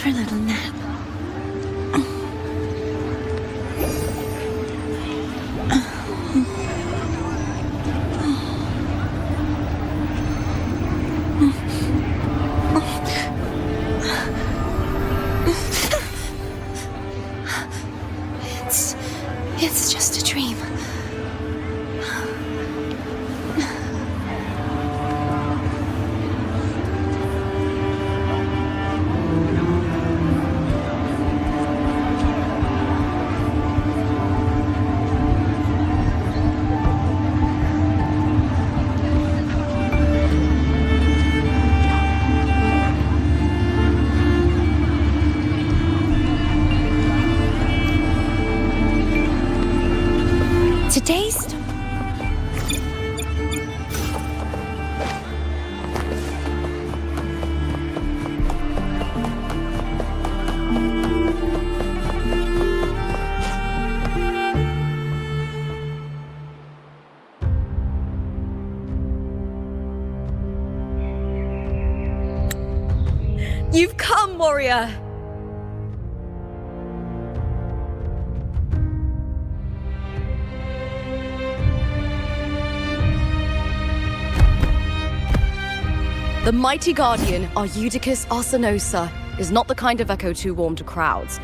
for a little nap. It's just a dream. Today's... You've come, warrior! The mighty guardian, Arudicus Arsenosa, is not the kind of echo too warm to crowds.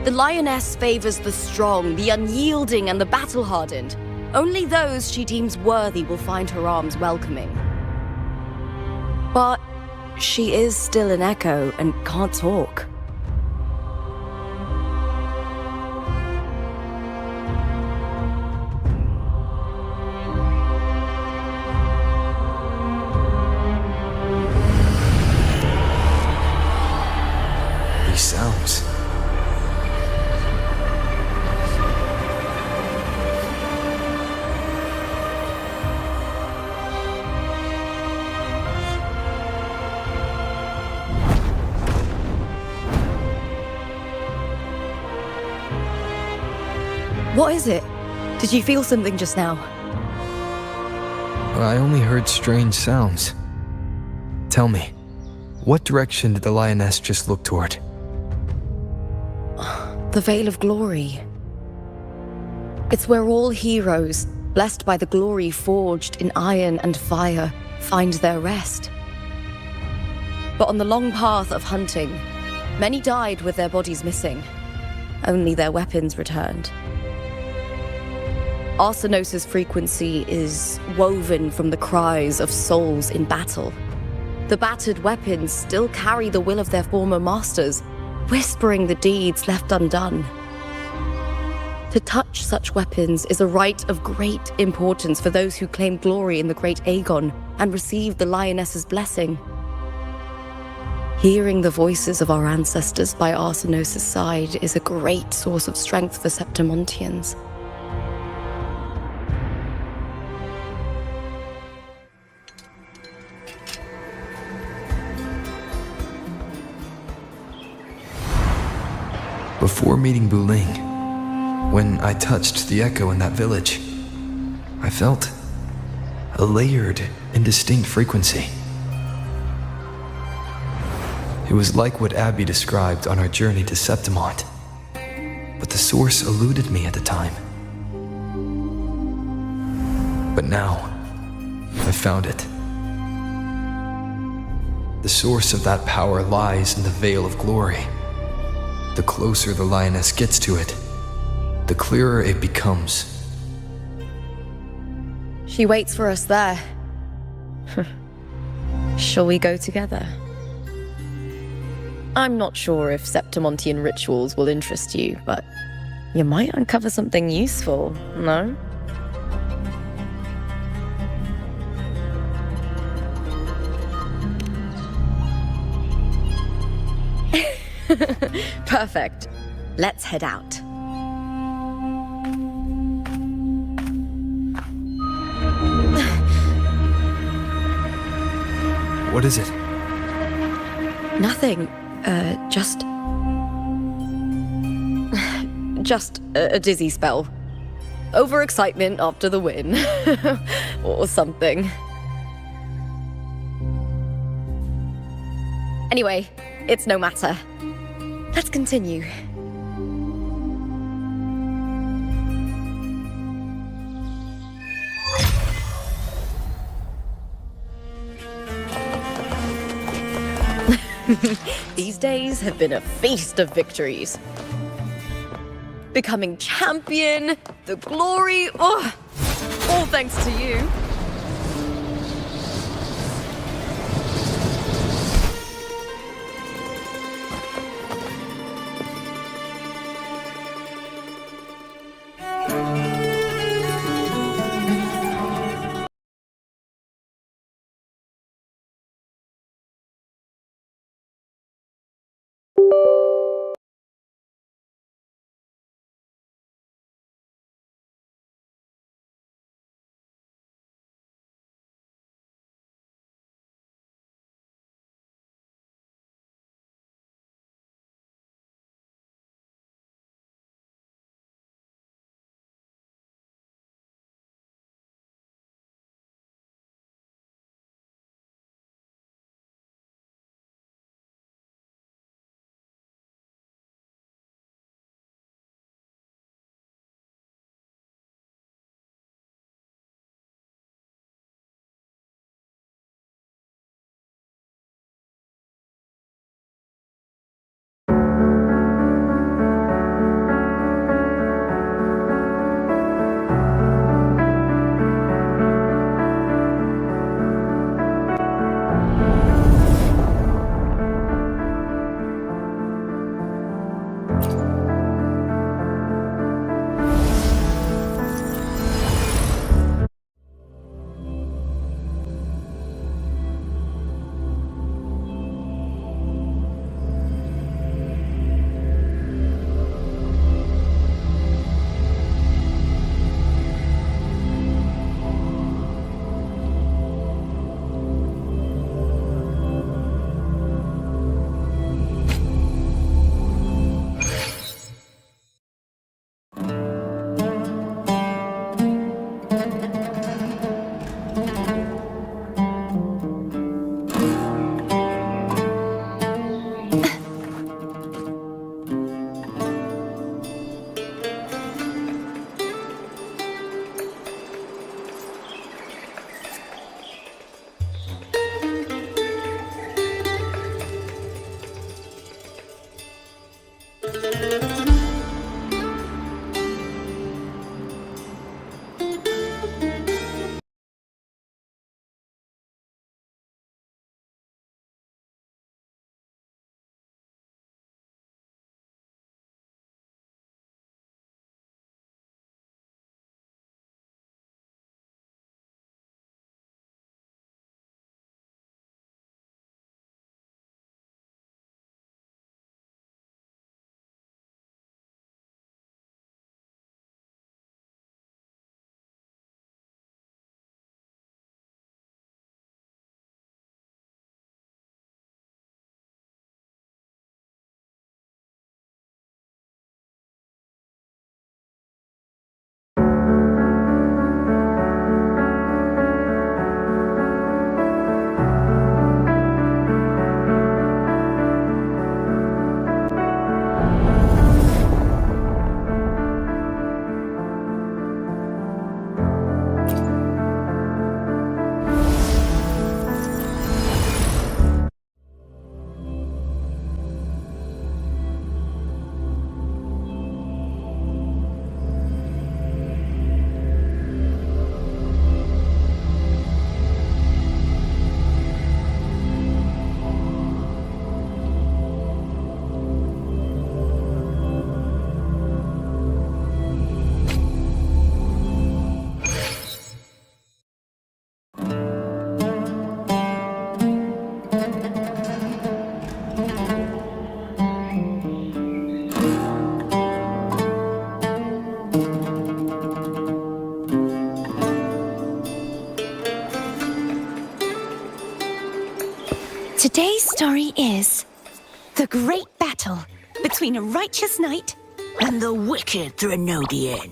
The lioness favors the strong, the unyielding, and the battle-hardened. Only those she deems worthy will find her arms welcoming. But she is still an echo and can't talk. Sounds. What is it? Did you feel something just now? I only heard strange sounds. Tell me, what direction did the lioness just look toward? The Veil of Glory. It's where all heroes, blessed by the glory forged in iron and fire, find their rest. But on the long path of hunting, many died with their bodies missing. Only their weapons returned. Arsenosa's frequency is woven from the cries of souls in battle. The battered weapons still carry the will of their former masters, whispering the deeds left undone. To touch such weapons is a rite of great importance for those who claim glory in the great Aegon and receive the lioness's blessing. Hearing the voices of our ancestors by Arsenosa's side is a great source of strength for Septimontians. Before meeting Buling, when I touched the echo in that village, I felt a layered and distinct frequency. It was like what Abby described on our journey to Septimont, but the source eluded me at the time. But now, I found it. The source of that power lies in the Veil of Glory. The closer the lioness gets to it, the clearer it becomes. She waits for us there. Shall we go together? I'm not sure if Septimontian rituals will interest you, but you might uncover something useful, no? Perfect. Let's head out. What is it? Nothing. Just a dizzy spell. Overexcitement after the win. Or something. Anyway, it's no matter. Let's continue. These days have been a feast of victories. Becoming champion, the glory, all thanks to you. Today's story is the great battle between a righteous knight and the wicked Threnodian.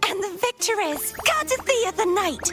And the victory adventurers! Courtesy the night!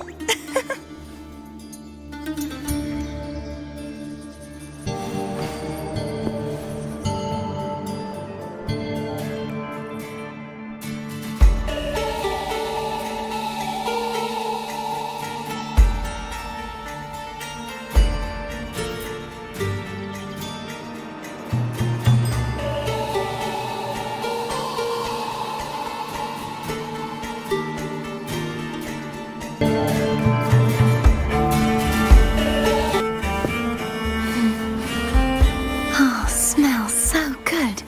Oh, smells so good.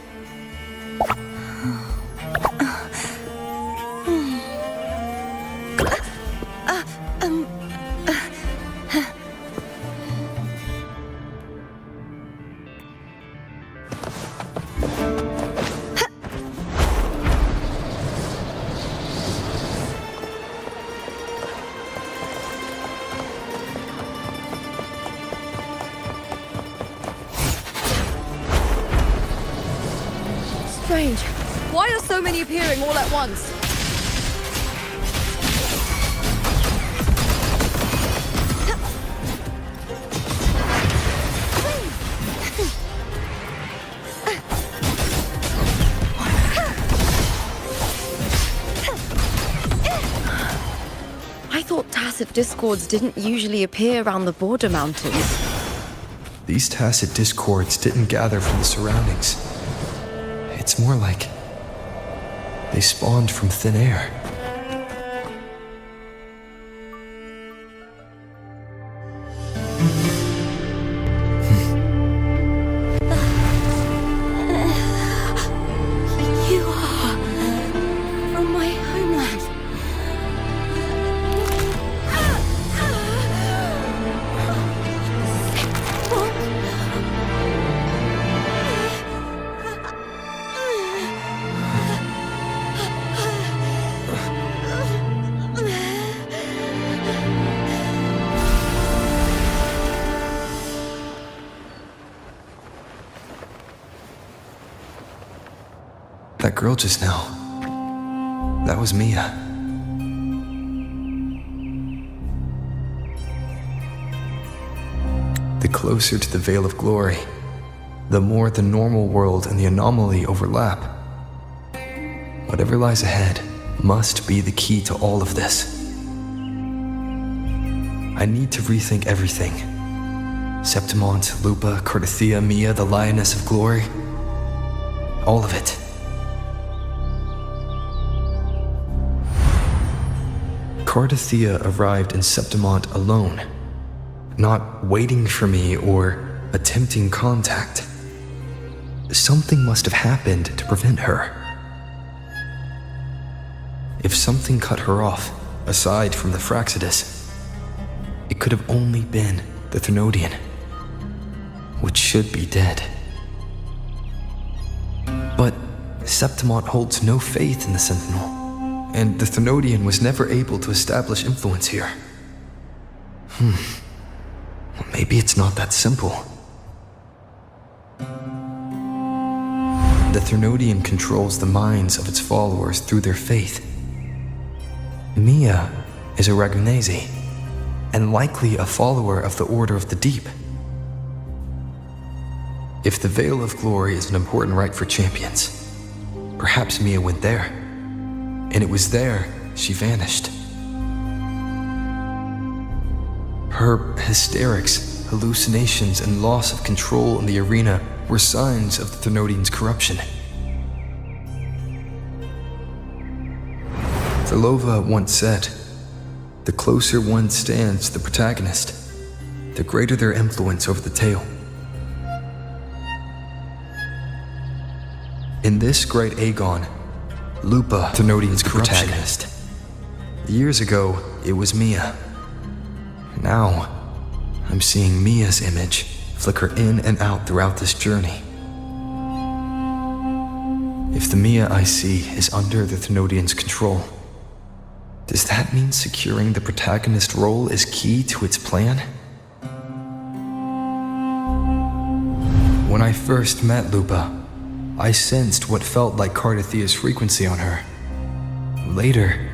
Strange. Why are so many appearing all at once? I thought tacit discords didn't usually appear around the border mountains. These tacit discords didn't gather from the surroundings. It's more like they spawned from thin air. You are from my homeland. That girl just now, that was Mia. The closer to the Veil of Glory, the more the normal world and the anomaly overlap. Whatever lies ahead must be the key to all of this. I need to rethink everything. Septimont, Lupa, Cardathia, Mia, the Lioness of Glory. All of it. Cardathia arrived in Septimont alone, not waiting for me or attempting contact. Something must have happened to prevent her. If something cut her off, aside from the Fraxidus, it could have only been the Thenodian, which should be dead. But Septimont holds no faith in the Sentinel. And the Thenodian was never able to establish influence here. Well, maybe it's not that simple. The Thenodian controls the minds of its followers through their faith. Mia is a Ragunese, and likely a follower of the Order of the Deep. If the Veil of Glory is an important rite for champions, perhaps Mia went there. And it was there she vanished. Her hysterics, hallucinations, and loss of control in the arena were signs of the Thenodian's corruption. Thelova once said, "The closer one stands to the protagonist, the greater their influence over the tale." In this great Aegon, Lupa, Thenodian's protagonist. Years ago, it was Mia. Now, I'm seeing Mia's image flicker in and out throughout this journey. If the Mia I see is under the Thenodian's control, does that mean securing the protagonist role is key to its plan? When I first met Lupa, I sensed what felt like Cardathia's frequency on her. Later,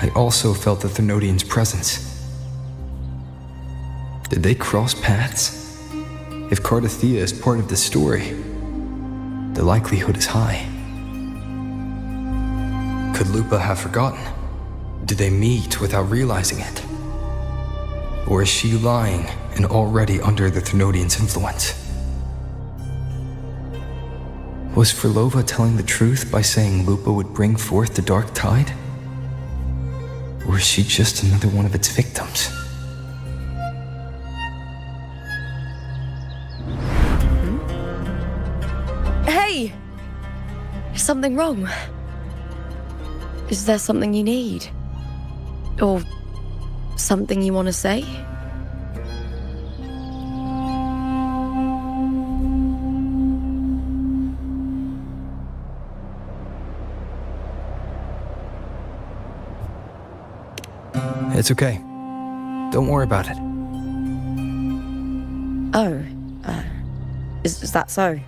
I also felt the Thenodians' presence. Did they cross paths? If Cardathea is part of this story, the likelihood is high. Could Lupa have forgotten? Did they meet without realizing it? Or is she lying and already under the Thenodians' influence? Was Frolova telling the truth by saying Lupa would bring forth the Dark Tide? Or is she just another one of its victims? Hey! Is something wrong? Is there something you need? Or something you want to say? It's okay. Don't worry about it. Oh, is that so?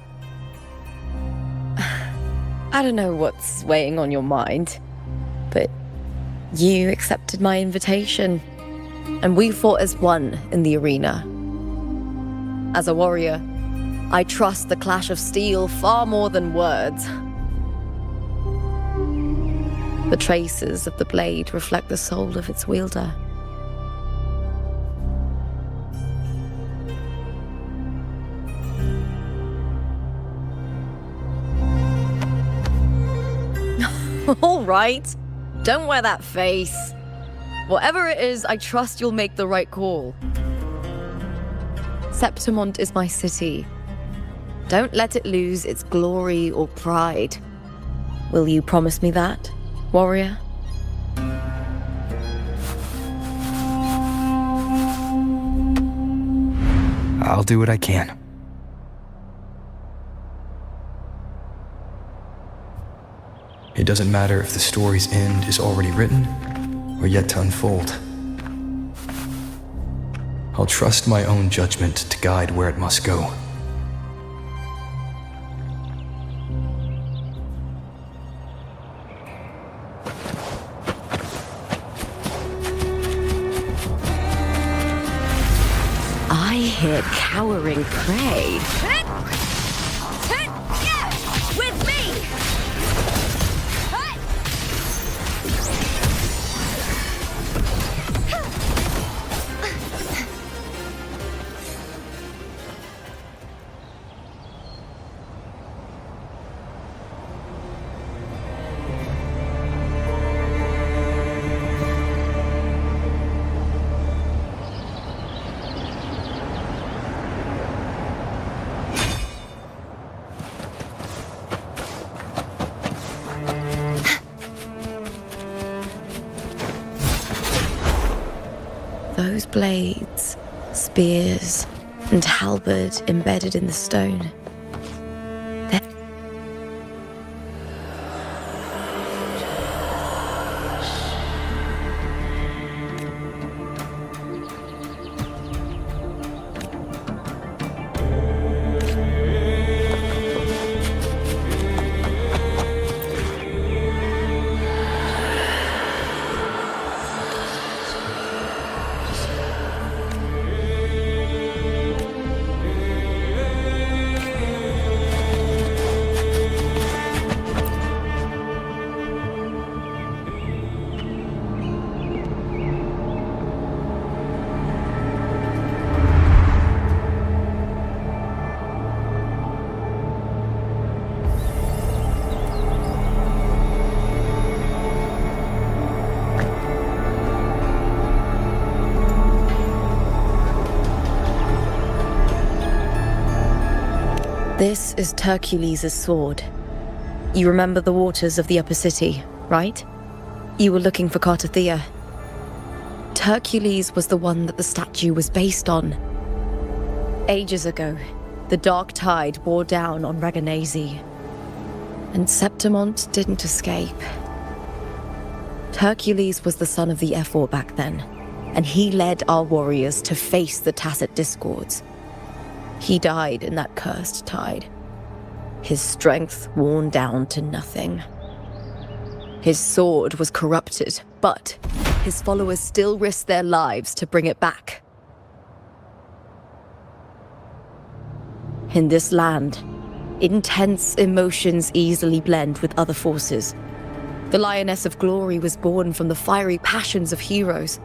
I don't know what's weighing on your mind, but you accepted my invitation, and we fought as one in the arena. As a warrior, I trust the clash of steel far more than words. The traces of the blade reflect the soul of its wielder. All right, don't wear that face. Whatever it is, I trust you'll make the right call. Septimont is my city. Don't let it lose its glory or pride. Will you promise me that, warrior? I'll do what I can. It doesn't matter if the story's end is already written or yet to unfold. I'll trust my own judgment to guide where it must go. I hear cowering prey. With me! Those blades, spears, and halberd embedded in the stone. This is Hercules' sword. You remember the waters of the upper city, right? You were looking for Cardathea. Hercules was the one that the statue was based on. Ages ago, the Dark Tide bore down on Raganese, and Septimont didn't escape. Hercules was the son of the Ephor back then, and he led our warriors to face the Tacit Discords. He died in that cursed tide, his strength worn down to nothing. His sword was corrupted, but his followers still risked their lives to bring it back. In this land, intense emotions easily blend with other forces. The Lioness of Glory was born from the fiery passions of heroes,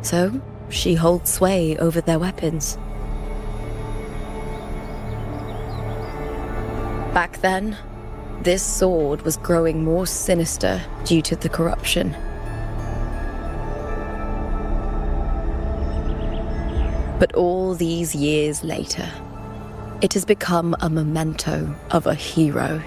so she holds sway over their weapons. Back then, this sword was growing more sinister due to the corruption. But all these years later, it has become a memento of a hero.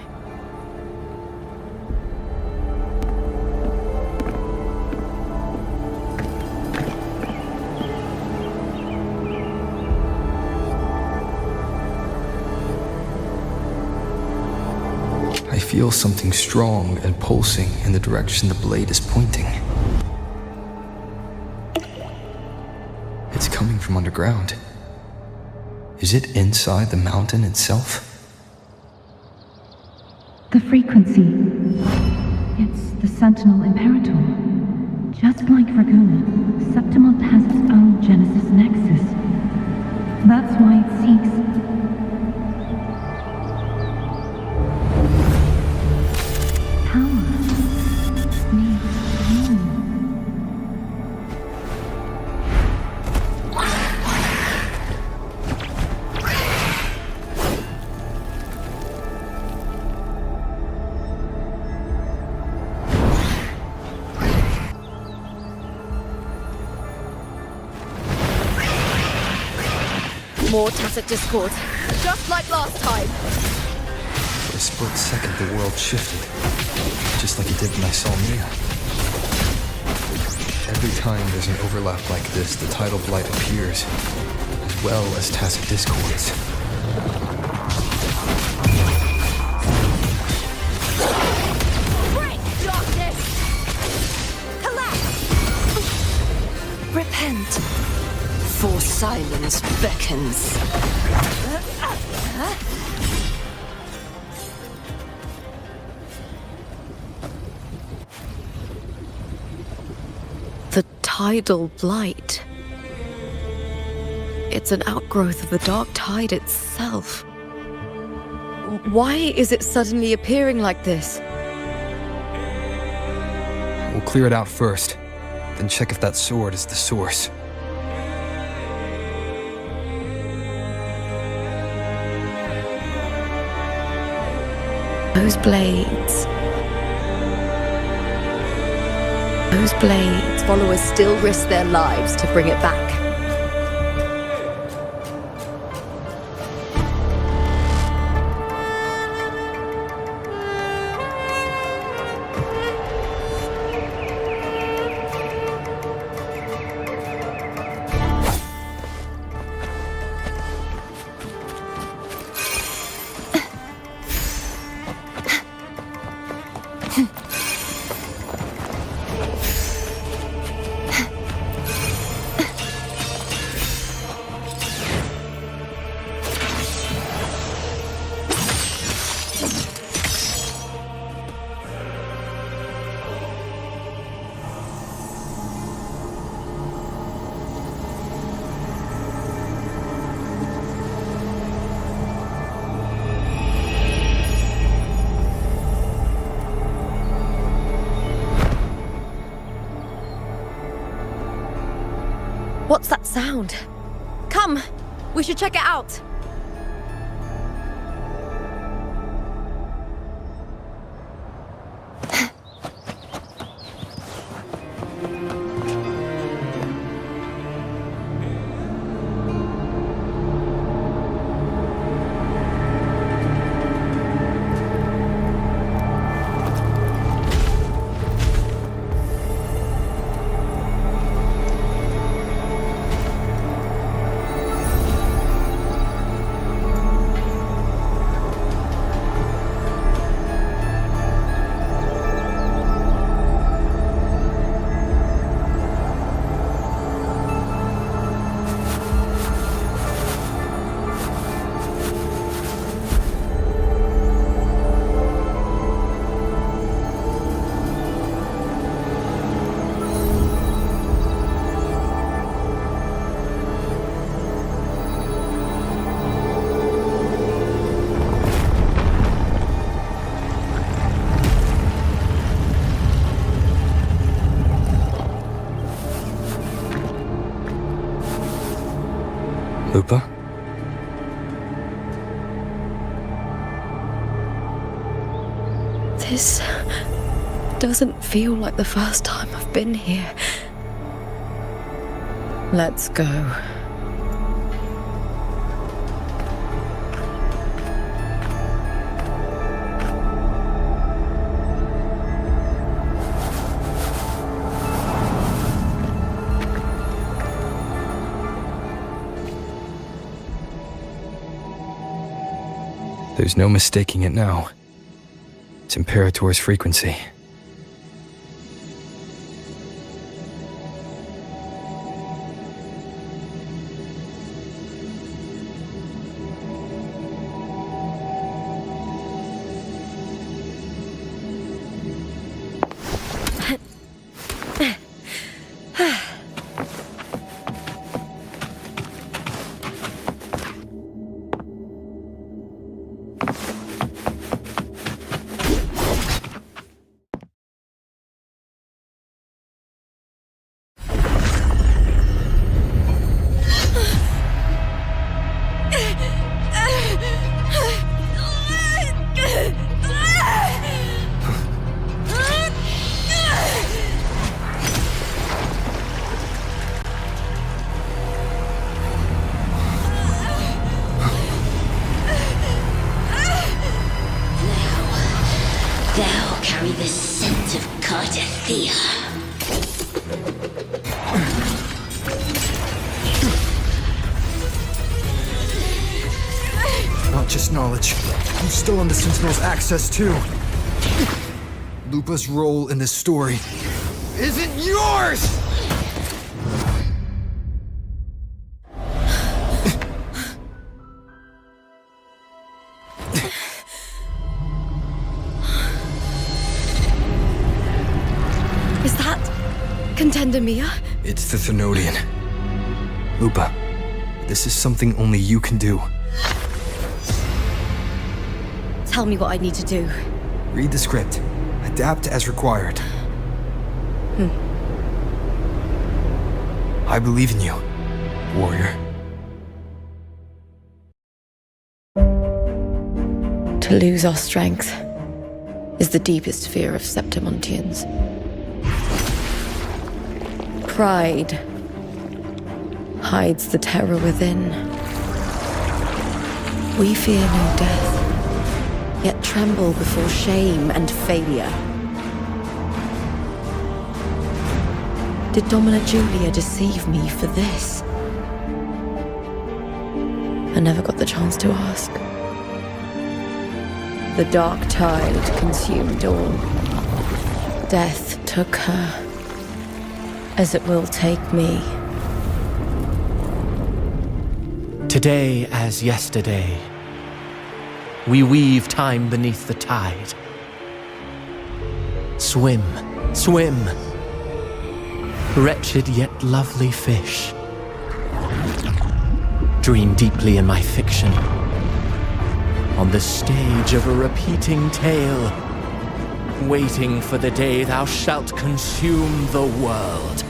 I feel something strong and pulsing in the direction the blade is pointing. It's coming from underground. Is it inside the mountain itself? The frequency. It's the Sentinel Imperator. Just like Raguna, Septimont has its own Genesis Nexus. That's why it seeks... More tacit discord, just like last time. For a split second, the world shifted, just like it did when I saw Mia. Every time there's an overlap like this, the tidal blight appears, as well as tacit discords. Break, darkness! Collapse! Repent, for silence beckons. The tidal blight. It's an outgrowth of the dark tide itself. Why is it suddenly appearing like this? We'll clear it out first, then check if that sword is the source. Those blades. Followers still risk their lives to bring it back. What's that sound? Come, we should check it out. Lupa? This doesn't feel like the first time I've been here. Let's go. There's no mistaking it now. It's Imperator's frequency. Thou carry the scent of Cardathea. Not just knowledge. I'm still on the Sentinel's access too. Lupa's role in this story isn't yours! Is that Contender Mia? It's the Thenodian. Lupa, this is something only you can do. Tell me what I need to do. Read the script. Adapt as required. I believe in you, warrior. To lose our strength is the deepest fear of Septimontians. Pride hides the terror within. We fear no death, yet tremble before shame and failure. Did Domina Julia deceive me for this? I never got the chance to ask. The dark tide consumed all. Death took her, as it will take me. Today as yesterday, we weave time beneath the tide. Swim, swim, wretched yet lovely fish. Dream deeply in my fiction, on the stage of a repeating tale, waiting for the day thou shalt consume the world.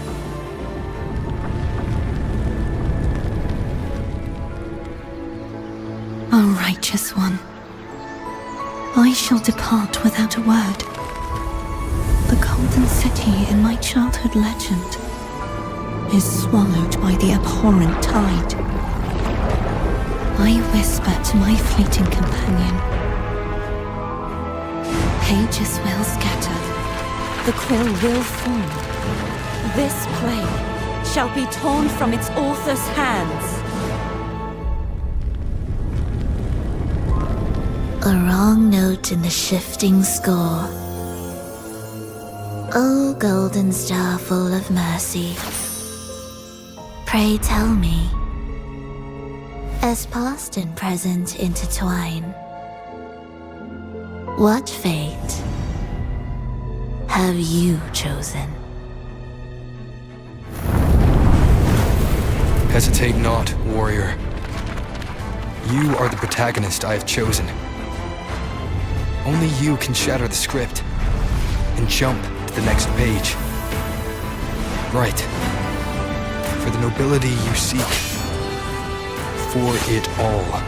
O righteous one, I shall depart without a word. The golden city in my childhood legend is swallowed by the abhorrent tide. I whisper to my fleeting companion. Pages will scatter, the quill will form. This play shall be torn from its author's hands. A wrong note in the shifting score. O golden star full of mercy, pray tell me, as past and present intertwine, what fate have you chosen? Hesitate not, warrior. You are the protagonist I have chosen. Only you can shatter the script and jump to the next page. Right. For the nobility you seek. for it all.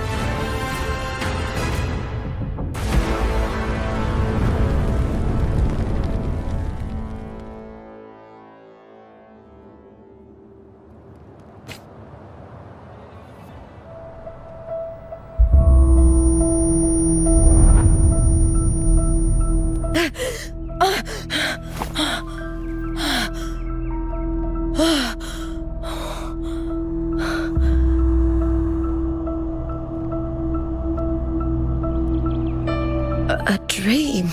A dream?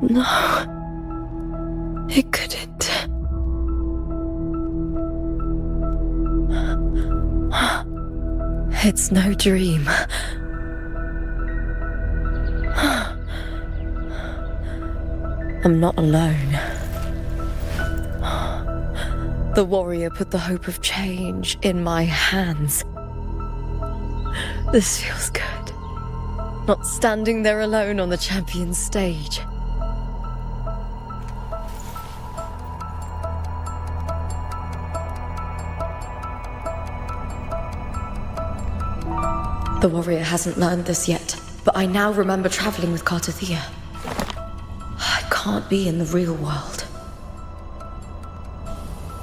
No, it couldn't. It's no dream. I'm not alone. The warrior put the hope of change in my hands. This feels good. Not standing there alone on the champion's stage. The warrior hasn't learned this yet, but I now remember traveling with Cartathea. I can't be in the real world.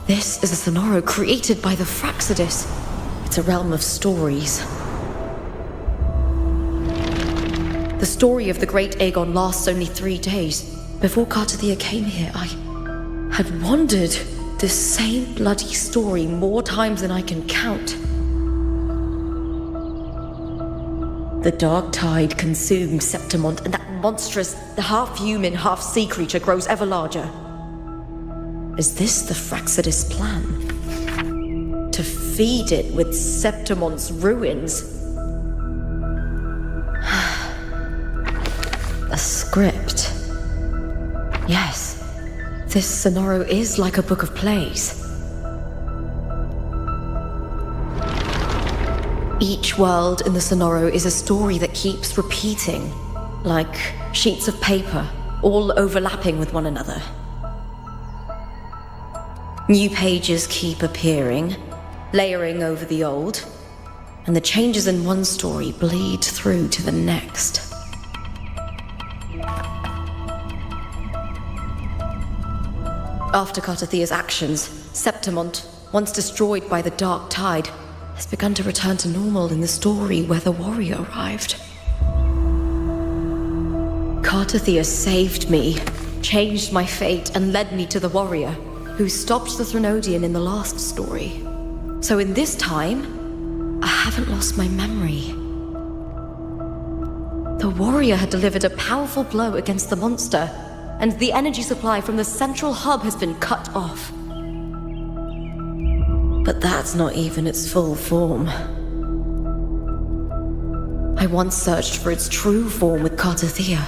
This is a Sonoro created by the Fraxidus. It's a realm of stories. The story of the Great Aegon lasts only 3 days. Before Cartathea came here, I had wandered this same bloody story more times than I can count. The dark tide consumed Septimont, and that monstrous, half-human, half-sea creature grows ever larger. Is this the Fraxidus plan? To feed it with Septimont's ruins? A script. Yes, this Sonoro is like a book of plays. Each world in the Sonoro is a story that keeps repeating, like sheets of paper, all overlapping with one another. New pages keep appearing, layering over the old, and the changes in one story bleed through to the next. After Cartathea's actions, Septimont, once destroyed by the dark tide, has begun to return to normal in the story where the warrior arrived. Cartathea saved me, changed my fate, and led me to the warrior, who stopped the Threnodian in the last story. So in this time, I haven't lost my memory. The warrior had delivered a powerful blow against the monster, and the energy supply from the central hub has been cut off. But that's not even its full form. I once searched for its true form with Cartathea.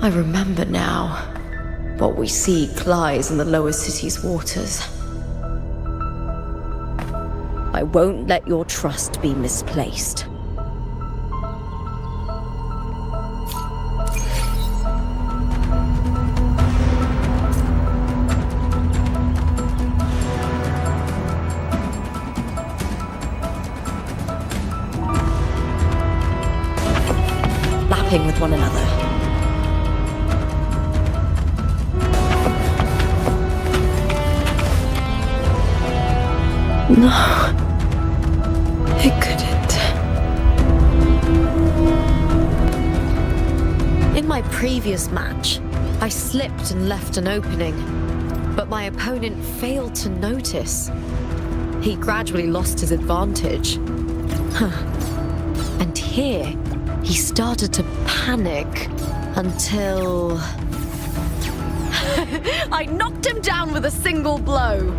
I remember now. What we seek lies in the lower city's waters. I won't let your trust be misplaced. Lapping with one another. No, it couldn't. In my previous match, I slipped and left an opening, but my opponent failed to notice. He gradually lost his advantage. And here, he started to panic until... I knocked him down with a single blow.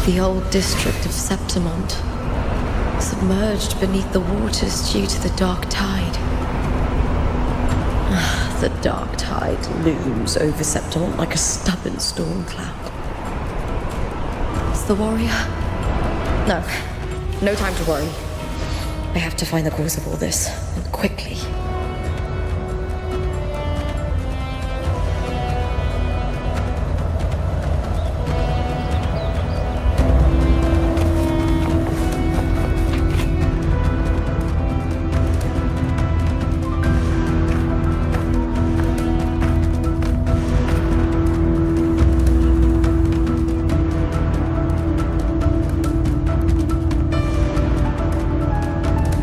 The old district of Septimont, submerged beneath the waters due to the dark tide. The dark tide looms over Septimont like a stubborn storm cloud. It's the warrior. No time to worry. I have to find the cause of all this, and quickly.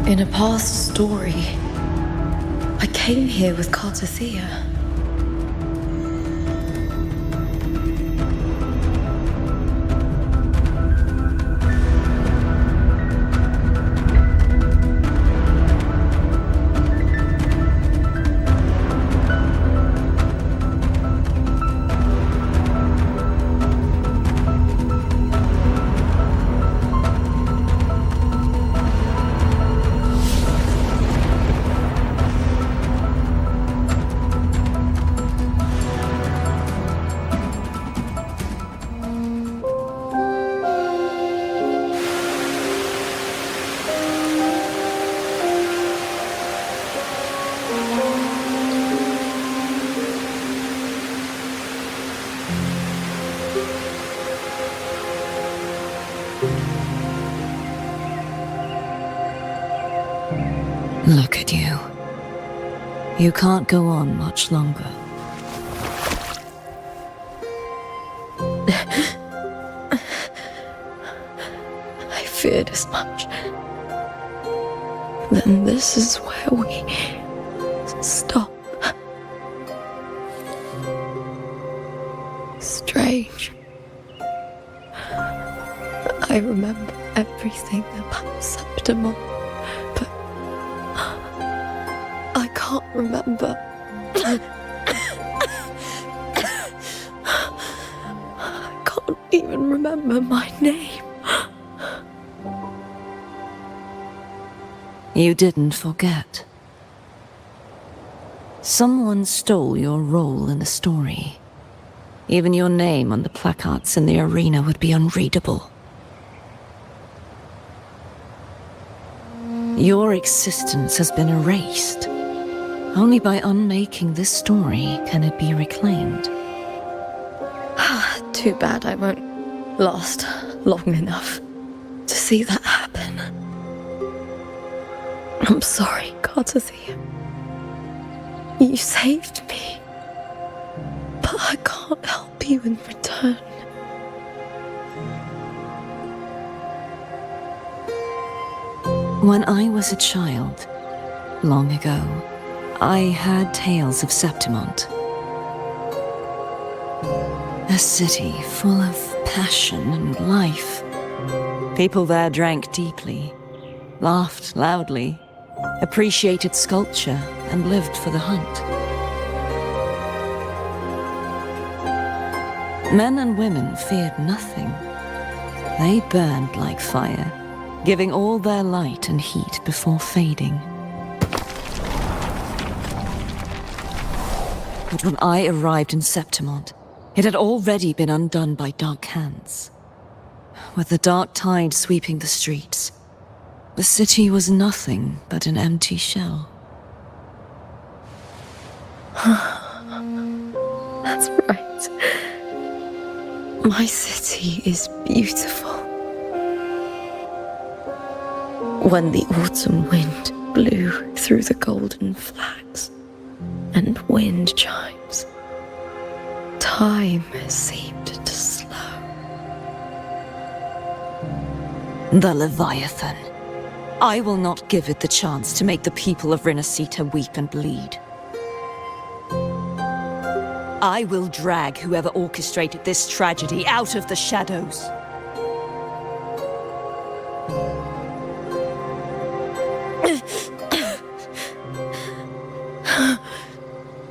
In a past story, I came here with Cartothea. Look at you. You can't go on much longer. I feared as much. Then this is where we stop. Strange. I remember everything about Septimont, but I can't remember. I can't even remember my name. You didn't forget. Someone stole your role in the story. Even your name on the placards in the arena would be unreadable. Your existence has been erased. Only by unmaking this story can it be reclaimed. Too bad I won't last long enough to see that happen. I'm sorry, Cartothea. You saved me, but I can't help you in return. When I was a child, long ago, I heard tales of Septimont. A city full of passion and life. People there drank deeply, laughed loudly, appreciated sculpture, and lived for the hunt. Men and women feared nothing. They burned like fire, giving all their light and heat before fading. But when I arrived in Septimont, it had already been undone by dark hands. With the dark tide sweeping the streets, the city was nothing but an empty shell. That's right. My city is beautiful. When the autumn wind blew through the golden flags and wind chimes, time seemed to slow. The Leviathan. I will not give it the chance to make the people of Rinasita weep and bleed. I will drag whoever orchestrated this tragedy out of the shadows.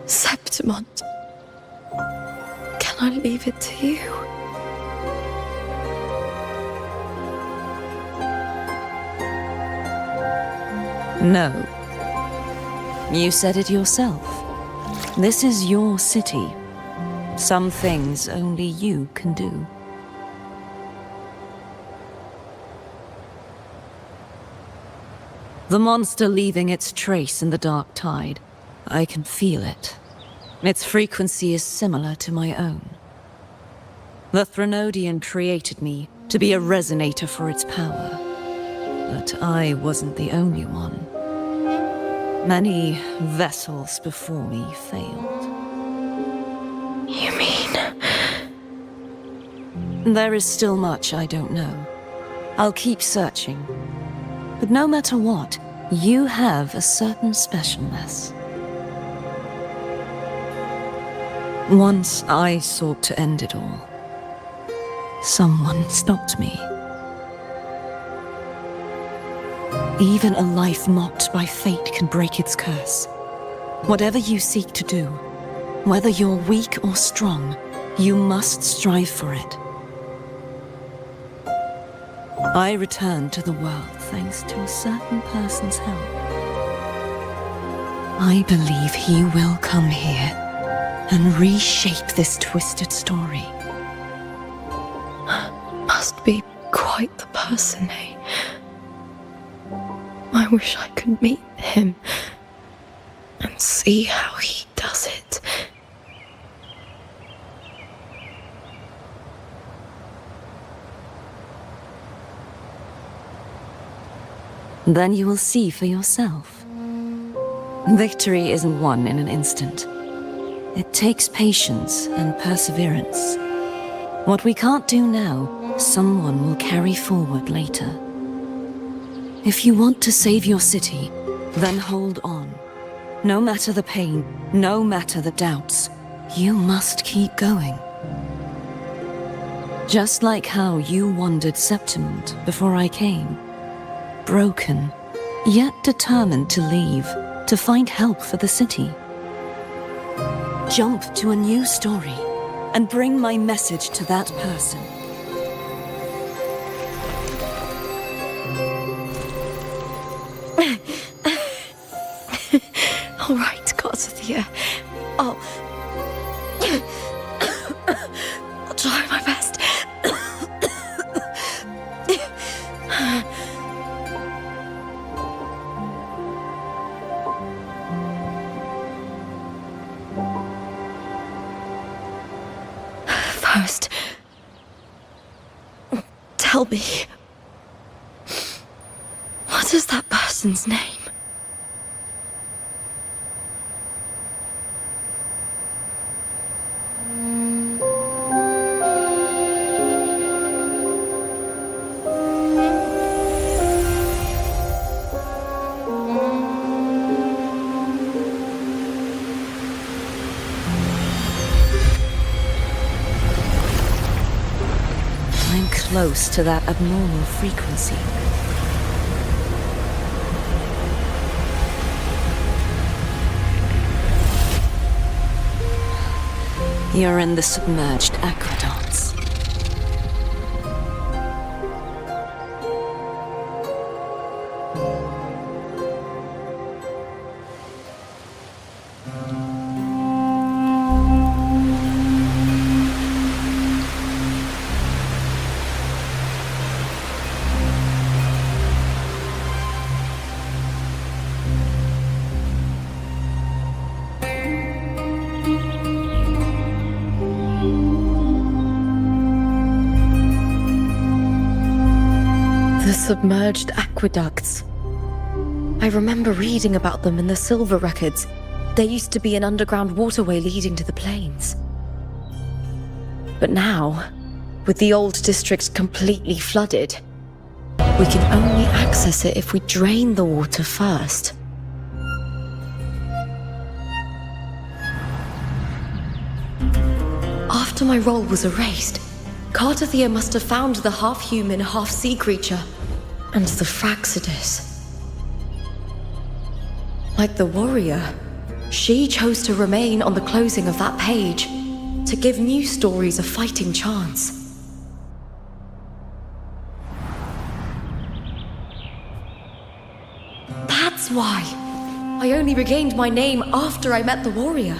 Septimont, can I leave it to you? No. You said it yourself. This is your city. Some things only you can do. The monster leaving its trace in the dark tide. I can feel it. Its frequency is similar to my own. The Threnodian created me to be a resonator for its power. But I wasn't the only one. Many vessels before me failed. You mean? There is still much I don't know. I'll keep searching. But no matter what, you have a certain specialness. Once I sought to end it all. Someone stopped me. Even a life mocked by fate can break its curse. Whatever you seek to do, whether you're weak or strong, you must strive for it. I returned to the world thanks to a certain person's help. I believe he will come here and reshape this twisted story. Must be quite the person, eh? I wish I could meet him and see how he does it. Then you will see for yourself. Victory isn't won in an instant. It takes patience and perseverance. What we can't do now, someone will carry forward later. If you want to save your city, then hold on. No matter the pain, no matter the doubts, you must keep going. Just like how you wandered Septimund before I came. Broken, yet determined to leave, to find help for the city. Jump to a new story, and bring my message to that person. All right, gods of the air. I'll try my best. First, tell me, what is that person's name? I'm close to that abnormal frequency. You're in the submerged aqueducts. The submerged aqueducts. I remember reading about them in the silver records. There used to be an underground waterway leading to the plains. But now, with the old district completely flooded, we can only access it if we drain the water first. After my role was erased, Cartathea must have found the half-human, half-sea creature, and the Fraxidus. Like the warrior, she chose to remain on the closing of that page, to give new stories a fighting chance. That's why I only regained my name after I met the warrior.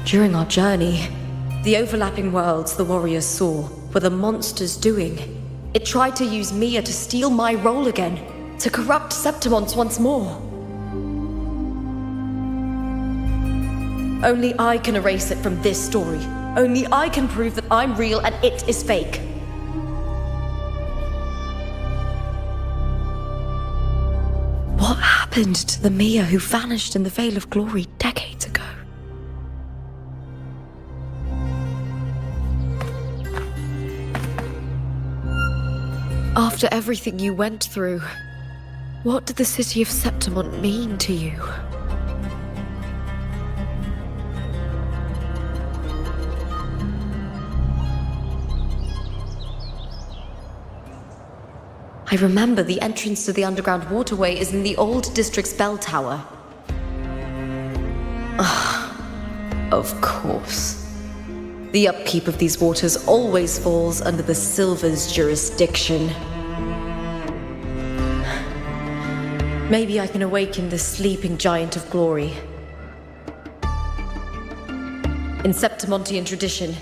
During our journey, the overlapping worlds the warriors saw were the monsters doing. It tried to use Mia to steal my role again, to corrupt Septimonts once more. Only I can erase it from this story. Only I can prove that I'm real and it is fake. What happened to the Mia who vanished in the Veil of Glory decades ago? After everything you went through, what did the city of Septimont mean to you? I remember the entrance to the underground waterway is in the old district's bell tower. Of course. The upkeep of these waters always falls under the Silver's jurisdiction. Maybe I can awaken the sleeping giant of glory. In Septimontian tradition,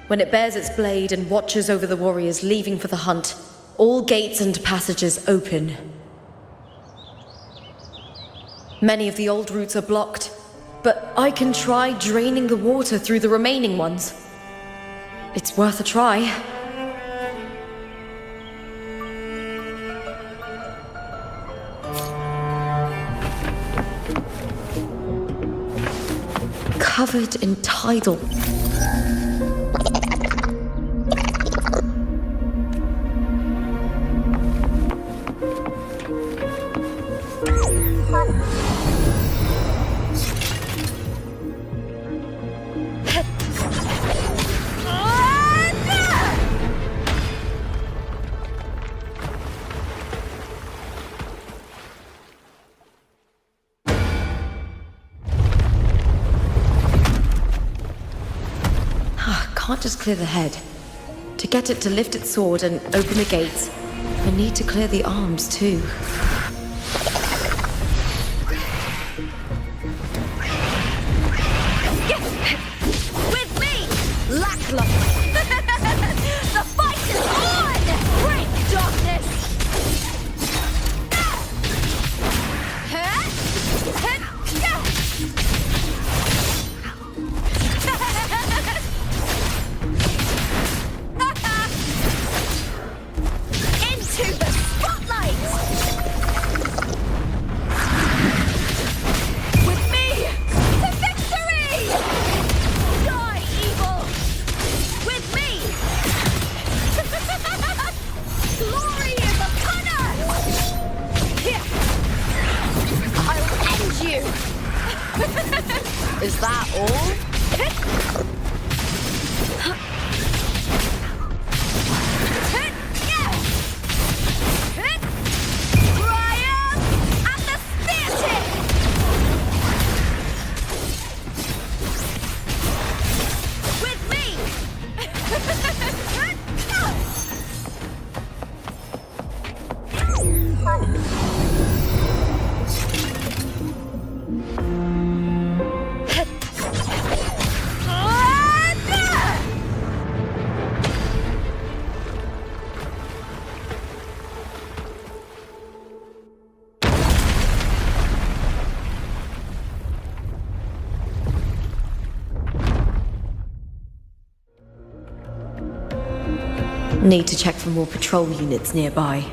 when it bears its blade and watches over the warriors leaving for the hunt, all gates and passages open. Many of the old routes are blocked, but I can try draining the water through the remaining ones. It's worth a try. Covered in tidal. Can't just clear the head. To get it to lift its sword and open the gates, I need to clear the arms too. With me, lackluster. The fight is on! Break, darkness! Into the spotlight! With me, to victory! Die, evil! With me! Glory is upon us! Here! I'll end you! Is that all? Triumph at the spear tip! With me! Need to check for more patrol units nearby.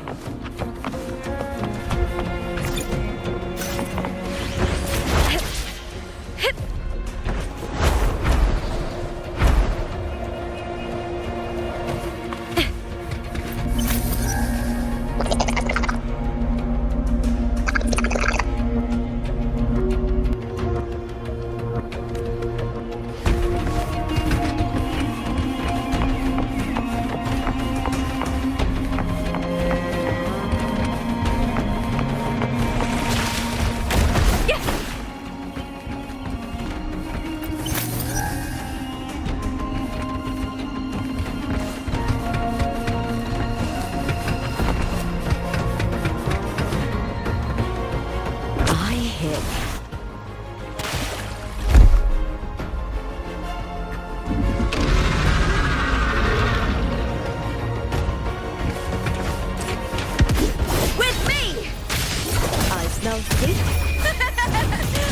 Now this.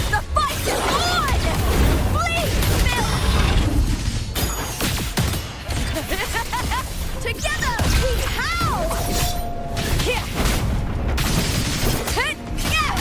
The fight is on! Please, Bill! Together we howl! Here! Hit! Yeah!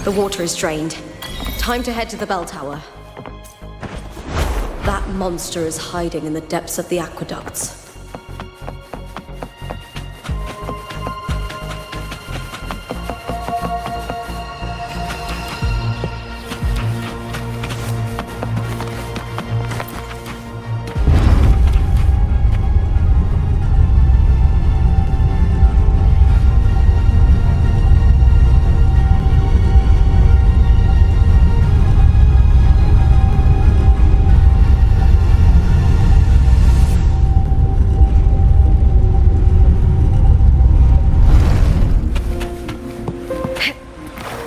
The water is drained. Time to head to the bell tower. That monster is hiding in the depths of the aqueducts.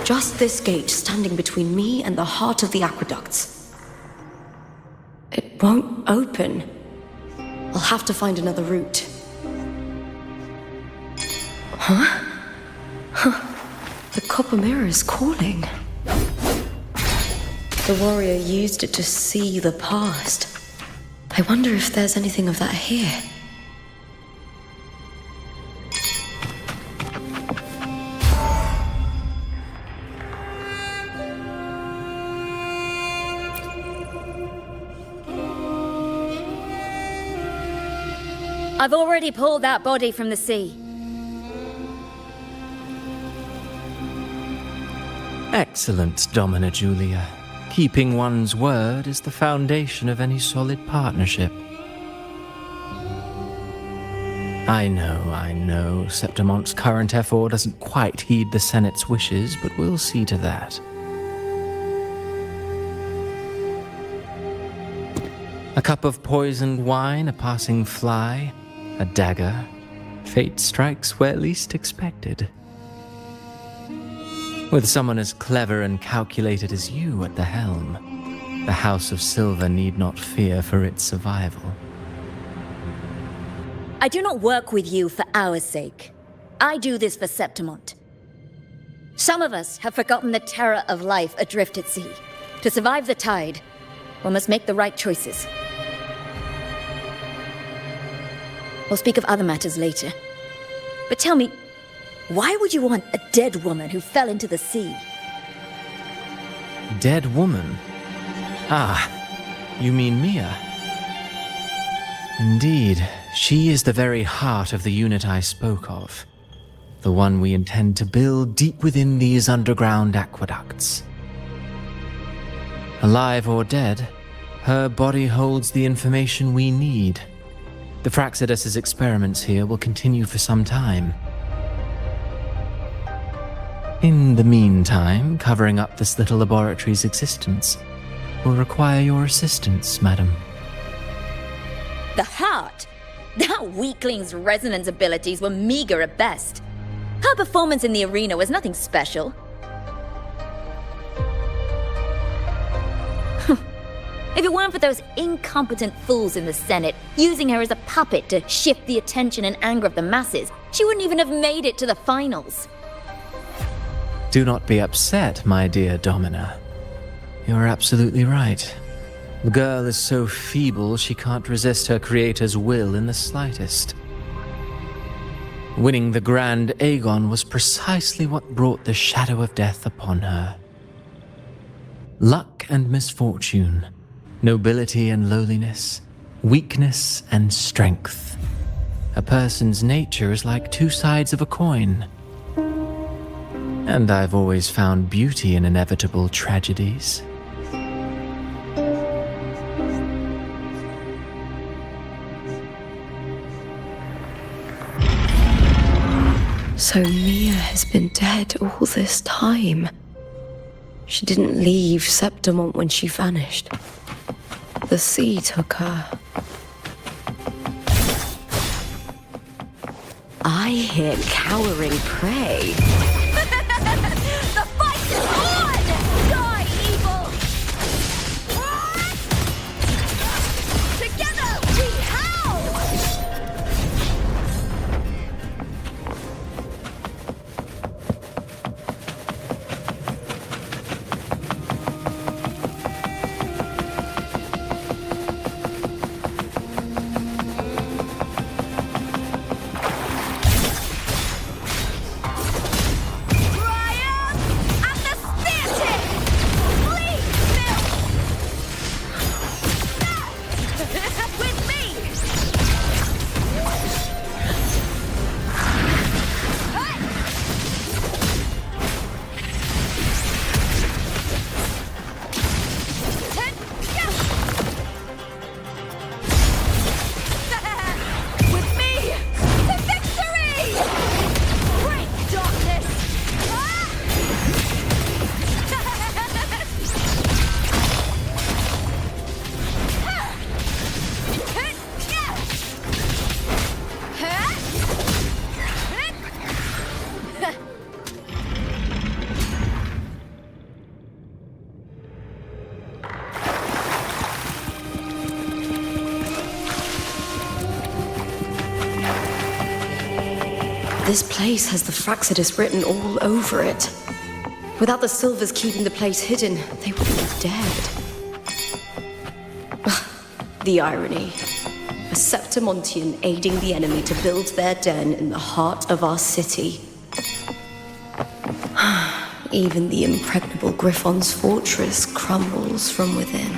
Just this gate standing between me and the heart of the aqueducts. It won't open. I'll have to find another route. Huh? The copper mirror is calling. The warrior used it to see the past. I wonder if there's anything of that here. I've already pulled that body from the sea. Excellent, Domina Julia. Keeping one's word is the foundation of any solid partnership. I know, Septimonte's current effort doesn't quite heed the Senate's wishes, but we'll see to that. A cup of poisoned wine, a passing fly, a dagger. Fate strikes where least expected. With someone as clever and calculated as you at the helm, the House of Silver need not fear for its survival. I do not work with you for our sake. I do this for Septimont. Some of us have forgotten the terror of life adrift at sea. To survive the tide, one must make the right choices. We'll speak of other matters later. But tell me, why would you want a dead woman who fell into the sea? Dead woman? Ah, you mean Mia? Indeed, she is the very heart of the unit I spoke of. The one we intend to build deep within these underground aqueducts. Alive or dead, her body holds the information we need. The Fraxidus's experiments here will continue for some time. In the meantime, covering up this little laboratory's existence will require your assistance, madam. The heart? That weakling's resonance abilities were meager at best. Her performance in the arena was nothing special. If it weren't for those incompetent fools in the Senate using her as a puppet to shift the attention and anger of the masses, she wouldn't even have made it to the finals. Do not be upset, my dear Domina. You're absolutely right. The girl is so feeble she can't resist her creator's will in the slightest. Winning the Grand Aegon was precisely what brought the shadow of death upon her. Luck and misfortune, nobility and lowliness, weakness and strength. A person's nature is like two sides of a coin. And I've always found beauty in inevitable tragedies. So Mia has been dead all this time. She didn't leave Septimont when she vanished. The sea took her. I hear cowering prey. The fight is on! Die, evil! Together we howl! This place has the Fraxidus written all over it. Without the Silvers keeping the place hidden, they would be dead. The irony. A Septimontian aiding the enemy to build their den in the heart of our city. Even the impregnable Griffon's fortress crumbles from within.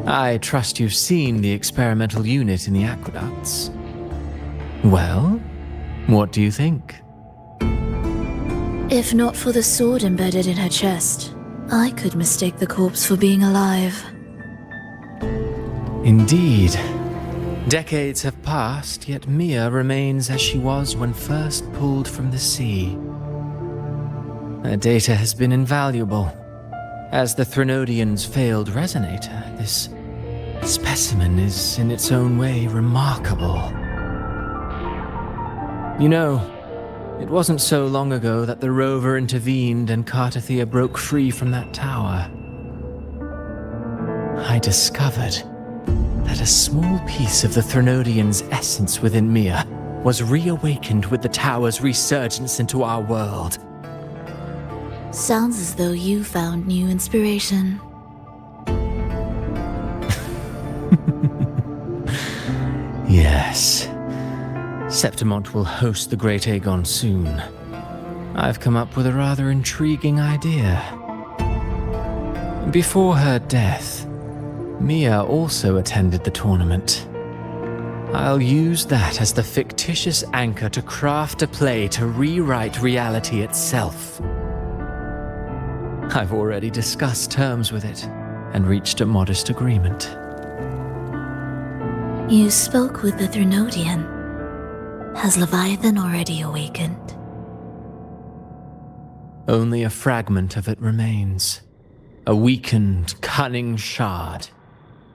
I trust you've seen the experimental unit in the aqueducts. Well, what do you think? If not for the sword embedded in her chest, I could mistake the corpse for being alive. Indeed. Decades have passed, yet Mia remains as she was when first pulled from the sea. Her data has been invaluable. As the Threnodian's failed resonator, this specimen is in its own way remarkable. You know, it wasn't so long ago that the rover intervened and Cartathea broke free from that tower. I discovered that a small piece of the Threnodian's essence within Mia was reawakened with the tower's resurgence into our world. Sounds as though you found new inspiration. Yes. Septimont will host the Great Aegon soon. I've come up with a rather intriguing idea. Before her death, Mia also attended the tournament. I'll use that as the fictitious anchor to craft a play to rewrite reality itself. I've already discussed terms with it and reached a modest agreement. You spoke with the Threnodian. Has Leviathan already awakened? Only a fragment of it remains. A weakened, cunning shard,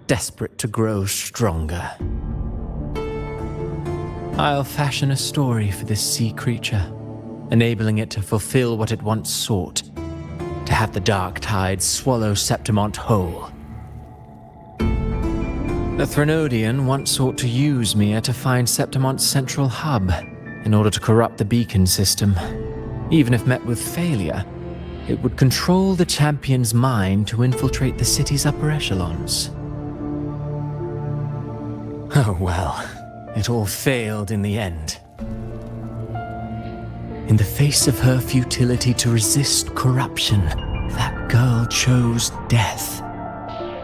desperate to grow stronger. I'll fashion a story for this sea creature, enabling it to fulfill what it once sought, to have the dark tide swallow Septimont whole. The Threnodian once sought to use Mia to find Septimont's central hub in order to corrupt the beacon system. Even if met with failure, it would control the champion's mind to infiltrate the city's upper echelons. Oh well, it all failed in the end. In the face of her futility to resist corruption, That girl chose death.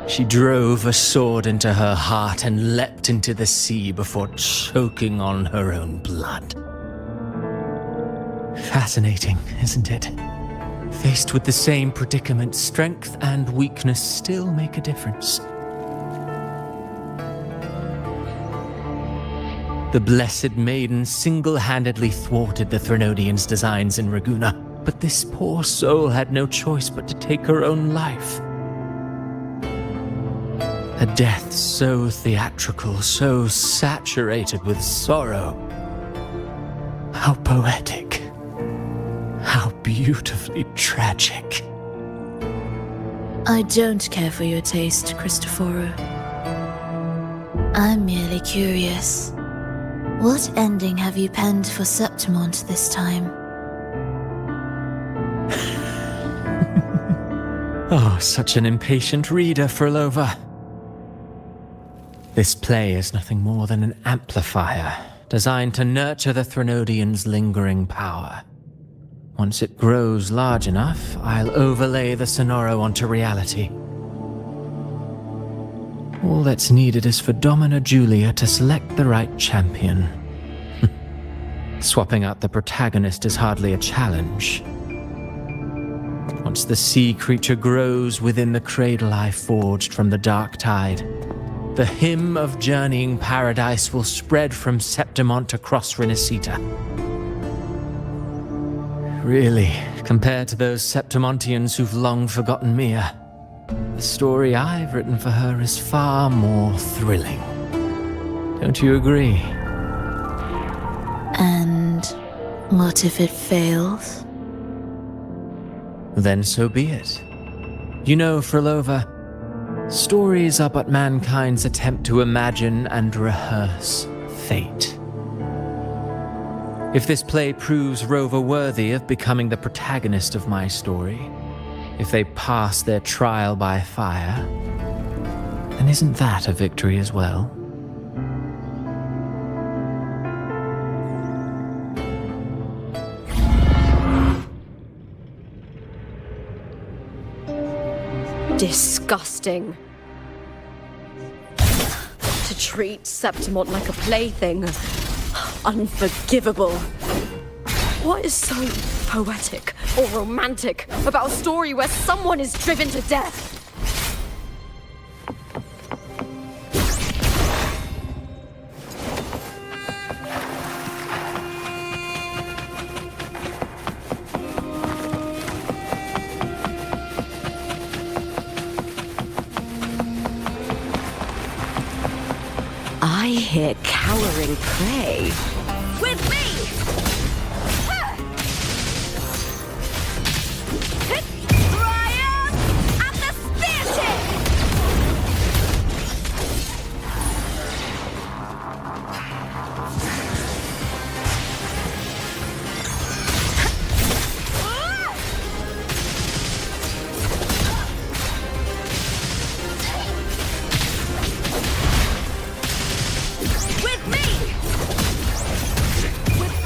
She drove a sword into her heart and leapt into the sea before choking on her own blood. Fascinating, isn't it? Faced with the same predicament, strength and weakness still make a difference. The Blessed Maiden single-handedly thwarted the Threnodians' designs in Raguna, but this poor soul had no choice but to take her own life. A death so theatrical, so saturated with sorrow. How poetic. How beautifully tragic. I don't care for your taste, Cristoforo. I'm merely curious. What ending have you penned for Septimont this time? Oh, such an impatient reader, Frolova. This play is nothing more than an amplifier, designed to nurture the Threnodians' lingering power. Once it grows large enough, I'll overlay the Sonoro onto reality. All that's needed is for Domina Julia to select the right champion. Swapping out the protagonist is hardly a challenge. Once the sea creature grows within the cradle I forged from the dark tide, the hymn of journeying paradise will spread from Septimont across Renacita. Really, compared to those Septimontians who've long forgotten Mia, the story I've written for her is far more thrilling. Don't you agree? And what if it fails? Then so be it. You know, Frolova, stories are but mankind's attempt to imagine and rehearse fate. If this play proves Rover worthy of becoming the protagonist of my story, if they pass their trial by fire, then isn't that a victory as well? Disgusting. To treat Septimont like a plaything. Unforgivable. What is so poetic or romantic about a story where someone is driven to death? I hear cowering prey. With me! Triumph at the spear tip! With me! With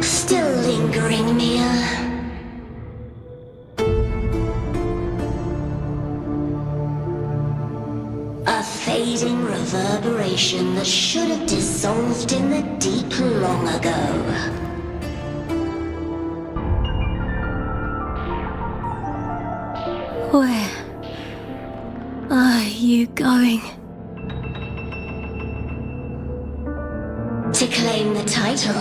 Still lingering, Mia? A fading reverberation that should have dissolved in the deep long ago. Where are you going? To claim the title.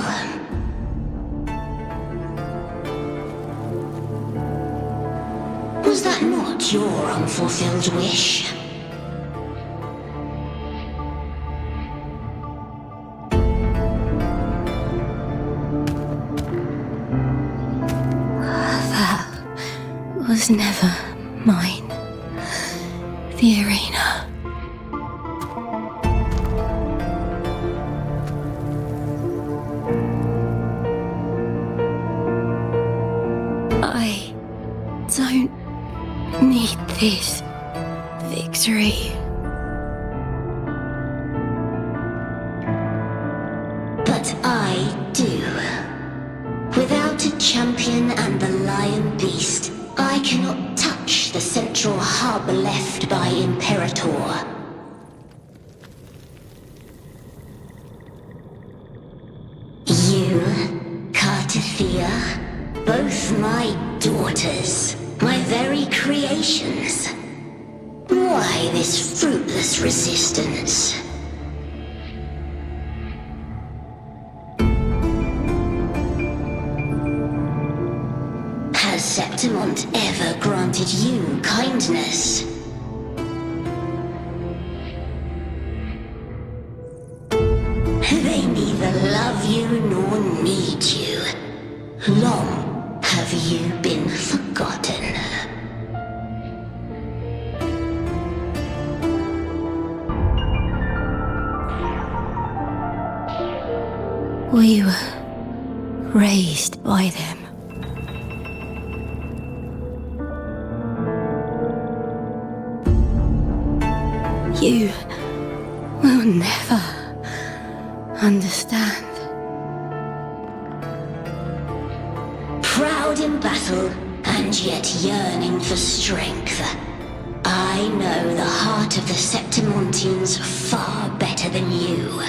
Was that not your unfulfilled wish? That was never mine. The arena. I don't need this victory. But I do. Without a champion and the lion beast, I cannot touch the central hub left by Imperator. You, Cartithia, both my daughters, my very creations. Why this fruitless resistance? Has Septimont ever granted you kindness? They neither love you nor need you. Long have you been forgotten. We were raised by them. You will never understand. Proud in battle, and yet yearning for strength. I know the heart of the Septimontines far better than you.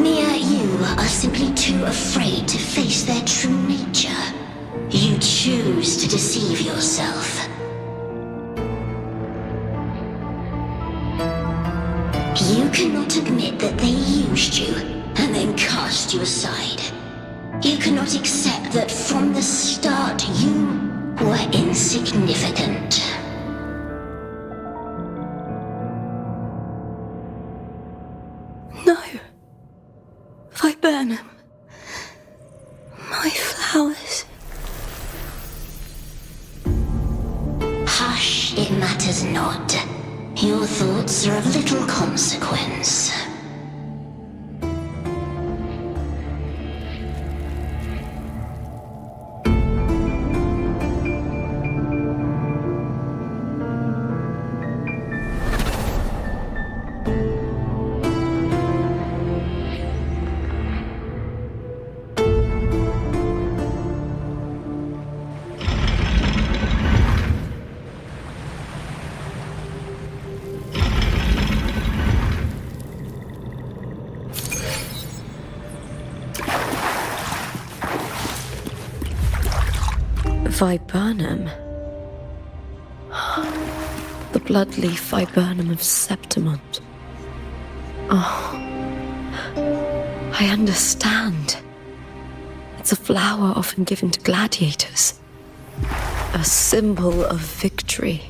Mia, you are simply too afraid to face their true nature. You choose to deceive yourself. You cannot admit that they used you and then cast you aside. You cannot accept that from the start you were insignificant. No. Viburnum. My flowers. Hush, it matters not. Your thoughts are of little consequence. Viburnum. The bloodleaf viburnum of Septimont. Oh, I understand. It's a flower often given to gladiators. A symbol of victory.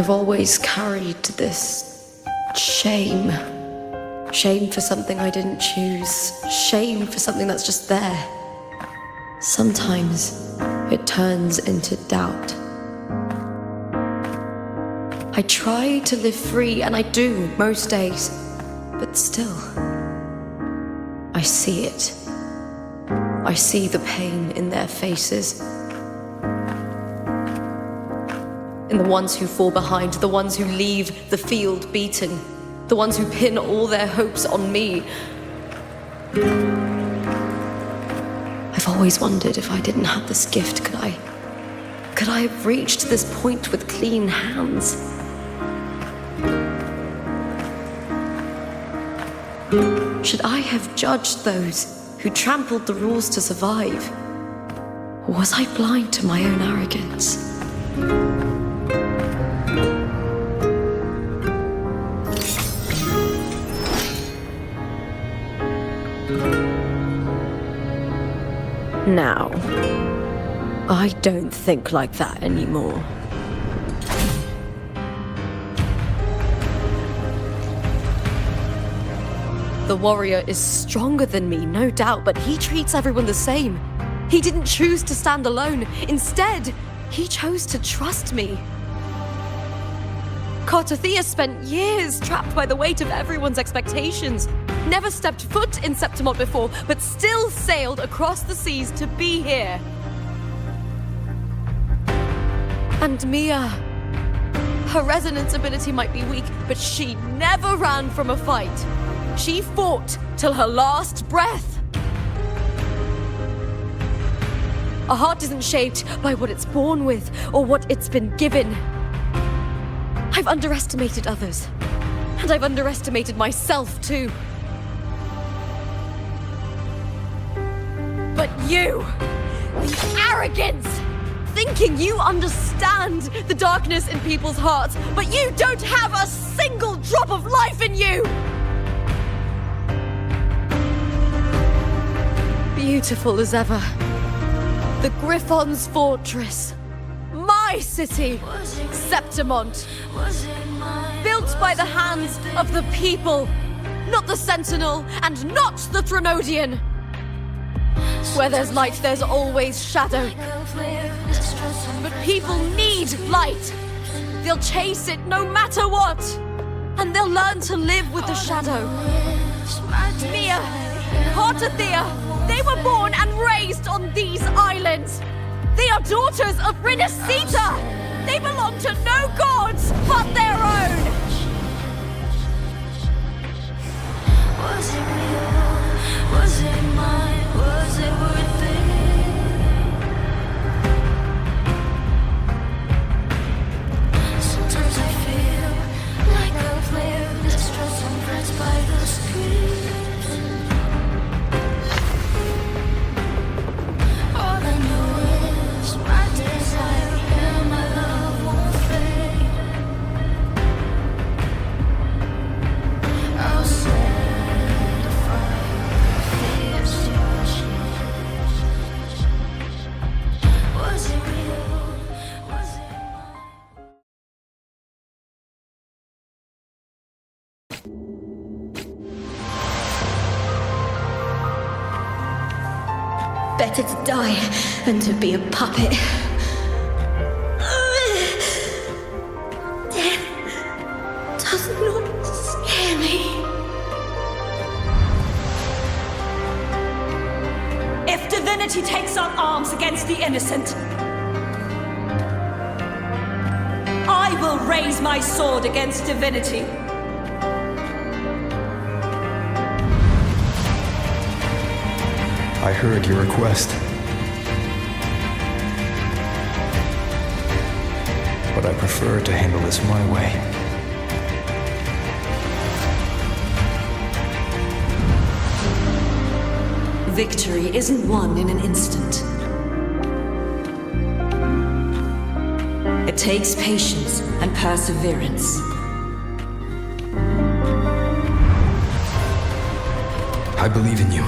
I've always carried this shame. Shame for something I didn't choose. Shame for something that's just there. Sometimes it turns into doubt. I try to live free, and I do most days, but still, I see it. I see the pain in their faces. In the ones who fall behind, the ones who leave the field beaten, the ones who pin all their hopes on me. I've always wondered if I didn't have this gift, could I have reached this point with clean hands? Should I have judged those who trampled the rules to survive? Or was I blind to my own arrogance? Now, I don't think like that anymore. The warrior is stronger than me, no doubt, but he treats everyone the same. He didn't choose to stand alone. Instead, he chose to trust me. Cartothea spent years trapped by the weight of everyone's expectations. Never stepped foot in Septimont before, but still sailed across the seas to be here. And Mia, her resonance ability might be weak, but she never ran from a fight. She fought till her last breath. A heart isn't shaped by what it's born with or what it's been given. I've underestimated others, and I've underestimated myself too. But you, the arrogance, thinking you understand the darkness in people's hearts, but you don't have a single drop of life in you! Beautiful as ever. The Griffon's fortress. My city, Septimont. Built by the hands of the people. Not the Sentinel and not the Threnodian. Where there's light, there's always shadow. But people need light. They'll chase it no matter what. And they'll learn to live with the shadow. Mia, Cartothea, they were born and raised on these islands. They are daughters of Rinascita. They belong to no gods but their own. Was it real? Was it mine? Was it worth it? Sometimes I feel like a player distressed and pressed by the screen. All I know is my desire and my love won't fade. I'll set the fire, fierce your Was it real? Was it mine? Better to die than to be a puppet. Death does not scare me. If Divinity takes up arms against the innocent, I will raise my sword against Divinity. I heard your request. But I prefer to handle this my way. Victory isn't won in an instant. It takes patience and perseverance. I believe in you.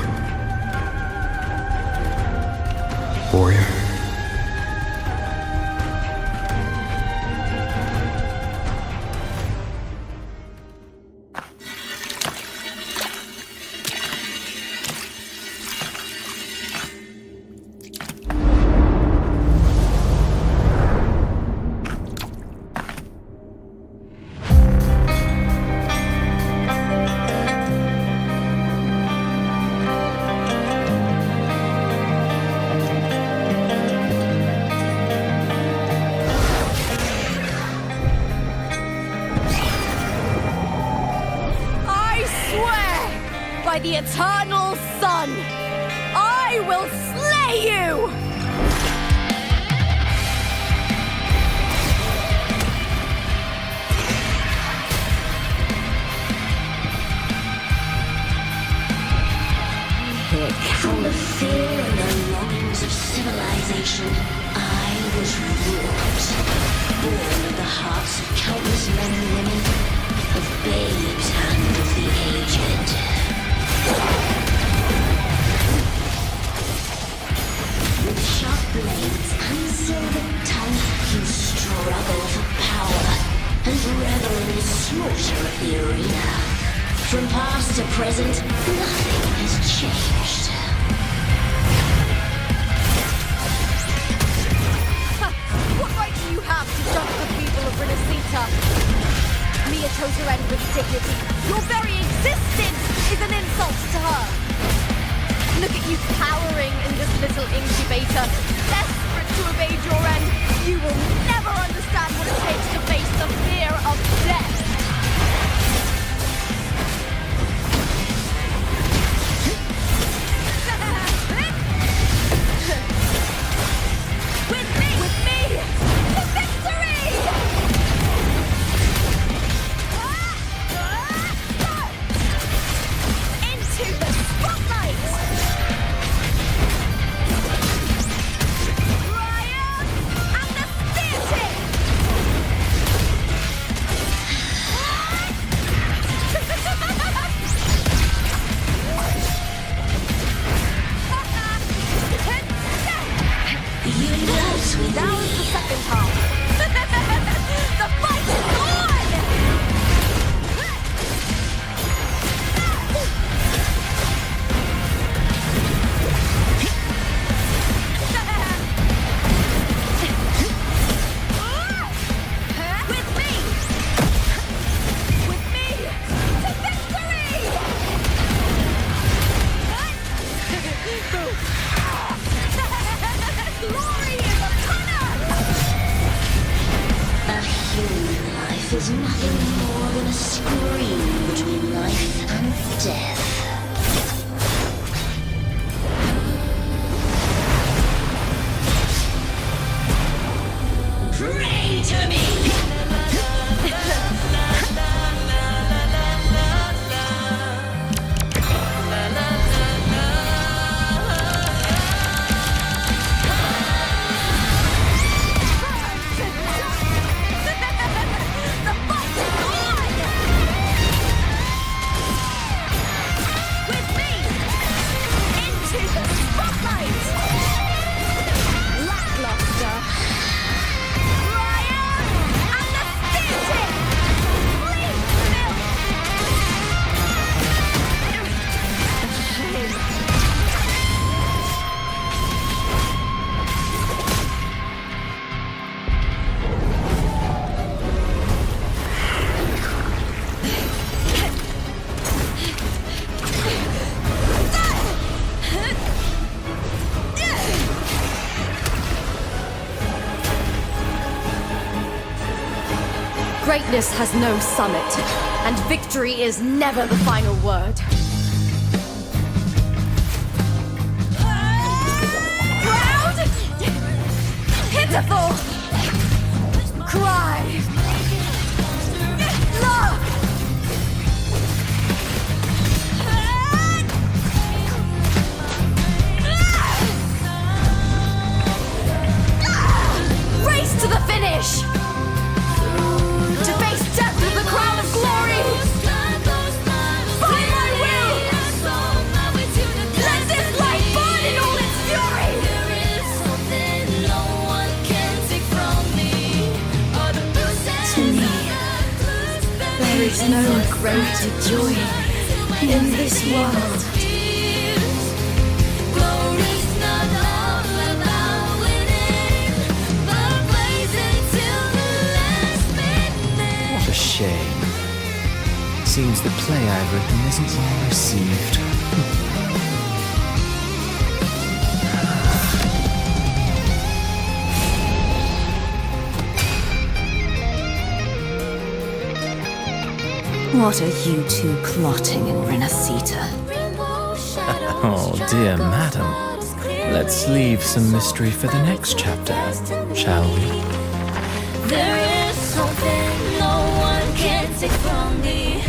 Warrior. by the eternal sun! I will slay you! From the fear and the longings of civilization, I was warped. Born of the hearts of countless men and women, of babes and of the aged. With sharp blades and silver tongue, you struggle for power and revel in the slaughter of the arena. From past to present, nothing has changed. What right do you have to judge the people of Renacita? Mia chose her end with dignity. Your very existence is an insult to her. Look at you cowering in this little incubator, desperate to evade your end. You will never understand what it takes to face the fear of death. With me, to victory! Into the spotlight! Ryan and the Divinity! Universe with Now is the second half. The fight is on! With me! With me! To victory! Glory is upon us! a human life is nothing more than a scream between life and death. Pray to me! The fight is on! With me! Into the spotlight! Lackluster! Ryan and the Divinity! Please, Bill! Greatness has no summit, and victory is never the final word. Proud! Pitiful! Cry! Love! Race to the finish! To face death with the crown of glory! By my will! Let this light burn in all its fury! To me, there is no greater joy in this world. What a shame. Seems the play I've written isn't well received. What are you two plotting in Renacita? Oh, dear madam. Let's leave some mystery for the next chapter, shall we? There is something no one can take from me.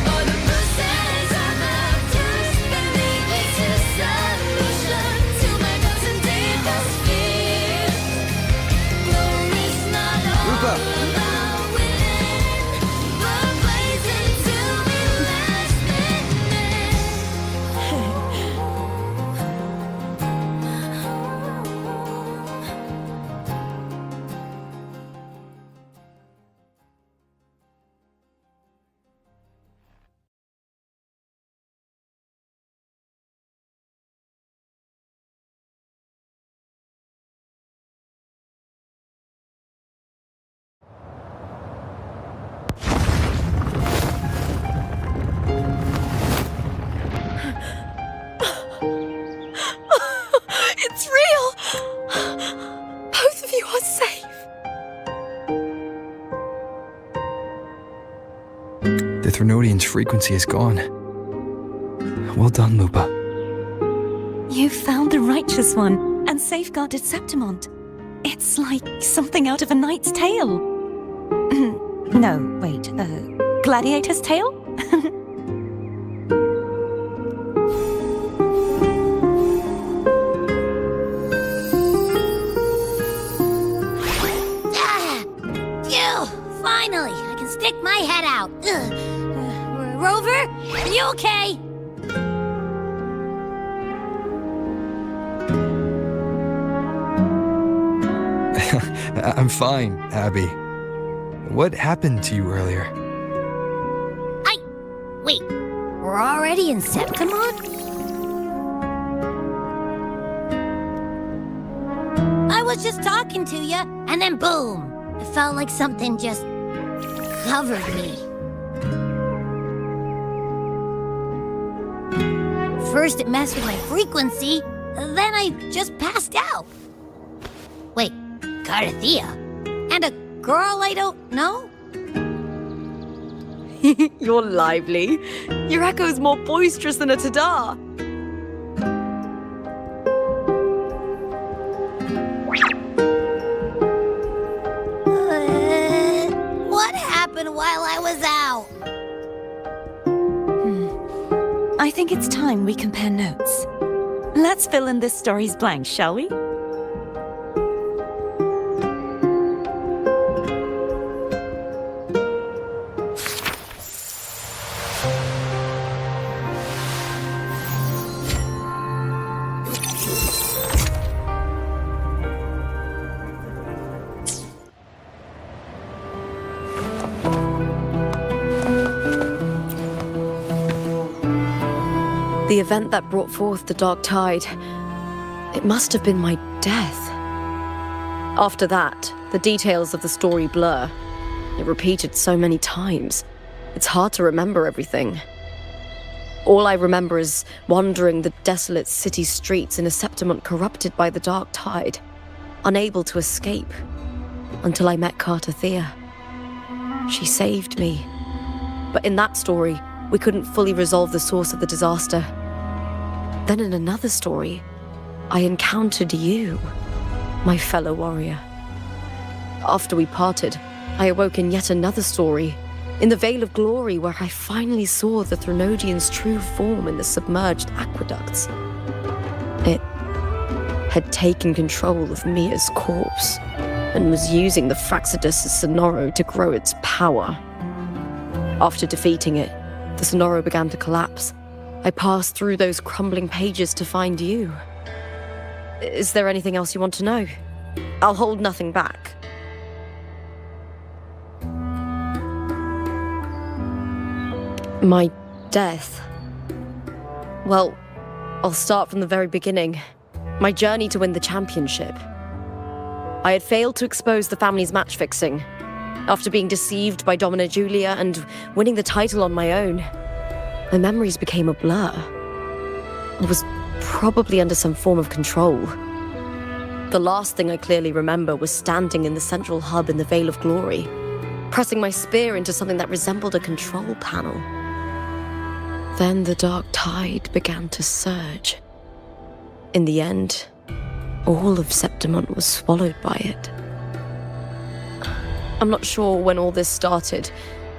All the bruises of the past beneath is a solution to my doubts and deepest fears. Glory's not all about winning, but blazing to be last It's real! Both of you are safe. The Threnodian's frequency is gone. Well done, Lupa. You found the righteous one and safeguarded Septimont. It's like something out of a knight's tale. No, wait, gladiator's tale? Phew! Finally, I can stick my head out. Rover, are you okay? I'm fine, Abby. What happened to you earlier? Wait, we're already in Septimont? I was just talking to you, and then boom! It felt like something just covered me. First it messed with my frequency, then I just passed out. Wait, Carthea? And a girl I don't know? You're lively. Your echo's more boisterous than a Tadar. What happened while I was out? I think it's time we compare notes. Let's fill in this story's blanks, shall we? The event that brought forth the Dark Tide, it must have been my death. After that, the details of the story blur. It repeated so many times. It's hard to remember everything. All I remember is wandering the desolate city streets in a Septimont corrupted by the Dark Tide, unable to escape, until I met Carthea. She saved me. But in that story, we couldn't fully resolve the source of the disaster. Then in another story, I encountered you, my fellow warrior. After we parted, I awoke in yet another story, in the Vale of Glory, where I finally saw the Threnodian's true form in the submerged aqueducts. It had taken control of Mia's corpse, and was using the Fraxidus' Sonoro to grow its power. After defeating it, the Sonoro began to collapse. I passed through those crumbling pages to find you. Is there anything else you want to know? I'll hold nothing back. My death. Well, I'll start from the very beginning. My journey to win the championship. I had failed to expose the family's match fixing. After being deceived by Domina Julia and winning the title on my own, my memories became a blur. I was probably under some form of control. The last thing I clearly remember was standing in the central hub in the Vale of Glory, pressing my spear into something that resembled a control panel. Then the dark tide began to surge. In the end, all of Septimont was swallowed by it. I'm not sure when all this started,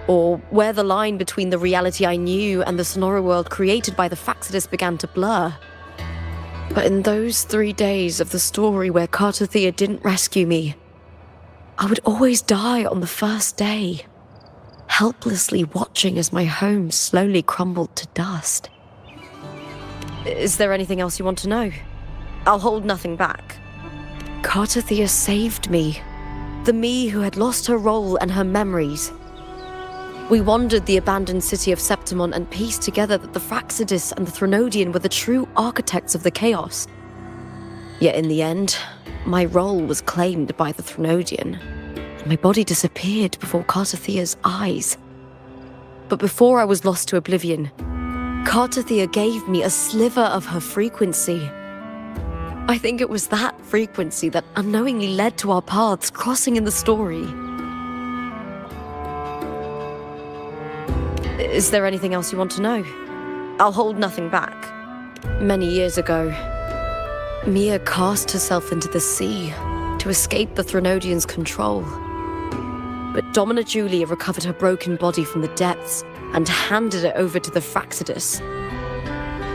or where the line between the reality I knew and the Sonora world created by the Fraxidus began to blur. But in those 3 days of the story where Cartothea didn't rescue me, I would always die on the first day, helplessly watching as my home slowly crumbled to dust. Is there anything else you want to know? I'll hold nothing back. Cartothea saved me, the me who had lost her role and her memories. We wandered the abandoned city of Septimont and pieced together that the Fraxidus and the Threnodian were the true architects of the chaos. Yet in the end, my role was claimed by the Threnodian, and my body disappeared before Cartothea's eyes. But before I was lost to oblivion, Cartothea gave me a sliver of her frequency. I think it was that frequency that unknowingly led to our paths crossing in the story. Is there anything else you want to know? I'll hold nothing back. Many years ago, Mia cast herself into the sea to escape the Threnodian's control. But Domina Julia recovered her broken body from the depths and handed it over to the Fraxidus.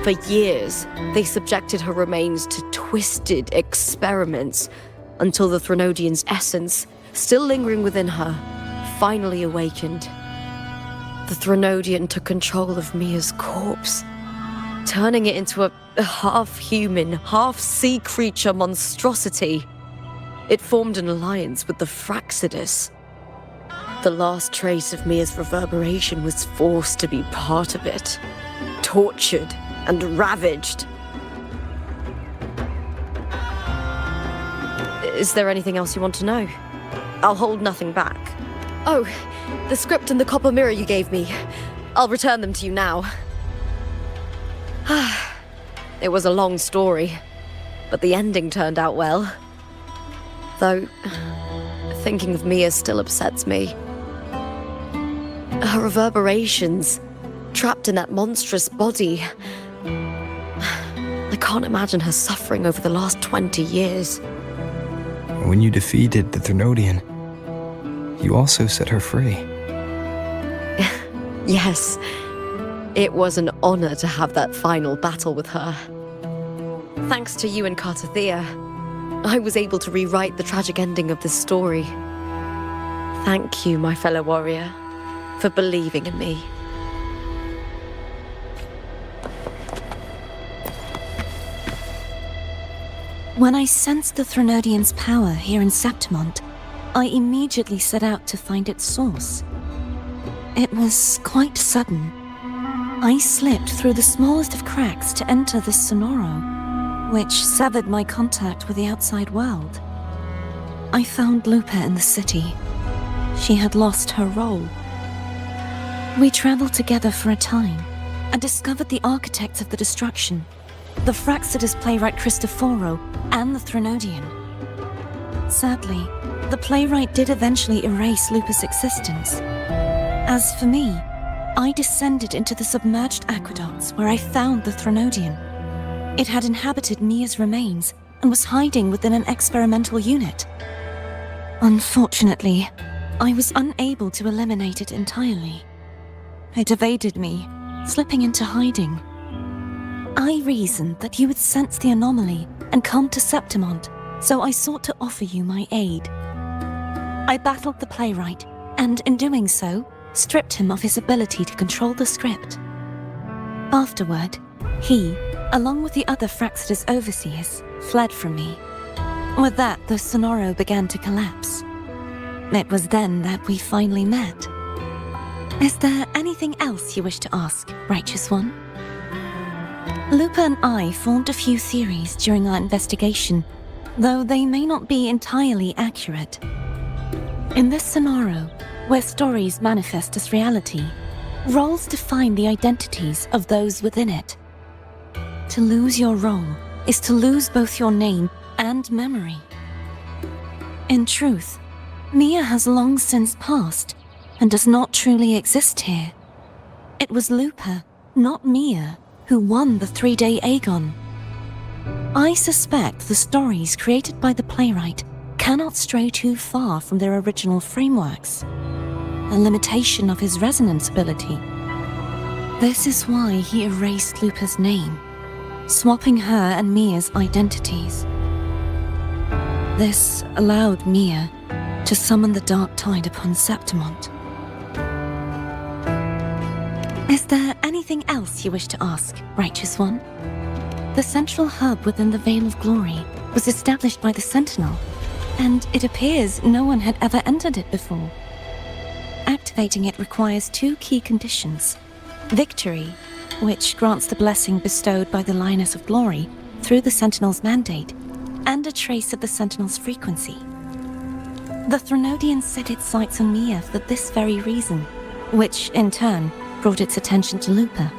For years, they subjected her remains to twisted experiments until the Threnodian's essence, still lingering within her, finally awakened. The Threnodian took control of Mia's corpse, turning it into a half-human, half-sea creature monstrosity. It formed an alliance with the Fraxidus. The last trace of Mia's reverberation was forced to be part of it, tortured and ravaged. Is there anything else you want to know? I'll hold nothing back. Oh, the script and the copper mirror you gave me. I'll return them to you now. It was a long story, but the ending turned out well. Though, thinking of Mia still upsets me. Her reverberations, trapped in that monstrous body. I can't imagine her suffering over the last 20 years. When you defeated the Threnodian, you also set her free. Yes, it was an honor to have that final battle with her. Thanks to you and Cartothea, I was able to rewrite the tragic ending of this story. Thank you, my fellow warrior, for believing in me. When I sensed the Threnodian's power here in Septimont, I immediately set out to find its source. It was quite sudden. I slipped through the smallest of cracks to enter this Sonoro, which severed my contact with the outside world. I found Lupa in the city. She had lost her role. We traveled together for a time and discovered the architects of the destruction, the Fraxidus playwright Cristoforo and the Threnodian. Sadly, the playwright did eventually erase Lupa's existence. As for me, I descended into the submerged aqueducts where I found the Threnodian. It had inhabited Mia's remains and was hiding within an experimental unit. Unfortunately, I was unable to eliminate it entirely. It evaded me, slipping into hiding. I reasoned that you would sense the anomaly and come to Septimont, so I sought to offer you my aid. I battled the playwright, and in doing so, stripped him of his ability to control the script. Afterward, he, along with the other Fraxidus overseers, fled from me. With that, the Sonoro began to collapse. It was then that we finally met. Is there anything else you wish to ask, Righteous One? Lupa and I formed a few theories during our investigation, though they may not be entirely accurate. In this Sonoro, where stories manifest as reality, roles define the identities of those within it. To lose your role is to lose both your name and memory. In truth, Mia has long since passed and does not truly exist here. It was Lupa not Mia, who won the 3-day Aegon. I suspect the stories created by the playwright cannot stray too far from their original frameworks, a limitation of his resonance ability. This is why he erased Lupa's name, swapping her and Mia's identities. This allowed Mia to summon the Dark Tide upon Septimont. Is there anything else you wish to ask, Righteous One? The central hub within the Veil of Glory was established by the Sentinel, and it appears no one had ever entered it before. Activating it requires 2 key conditions: victory, which grants the blessing bestowed by the Lioness of Glory through the Sentinel's mandate, and a trace of the Sentinel's frequency. The Threnodian set its sights on Mia for this very reason, which, in turn, brought its attention to Lupa.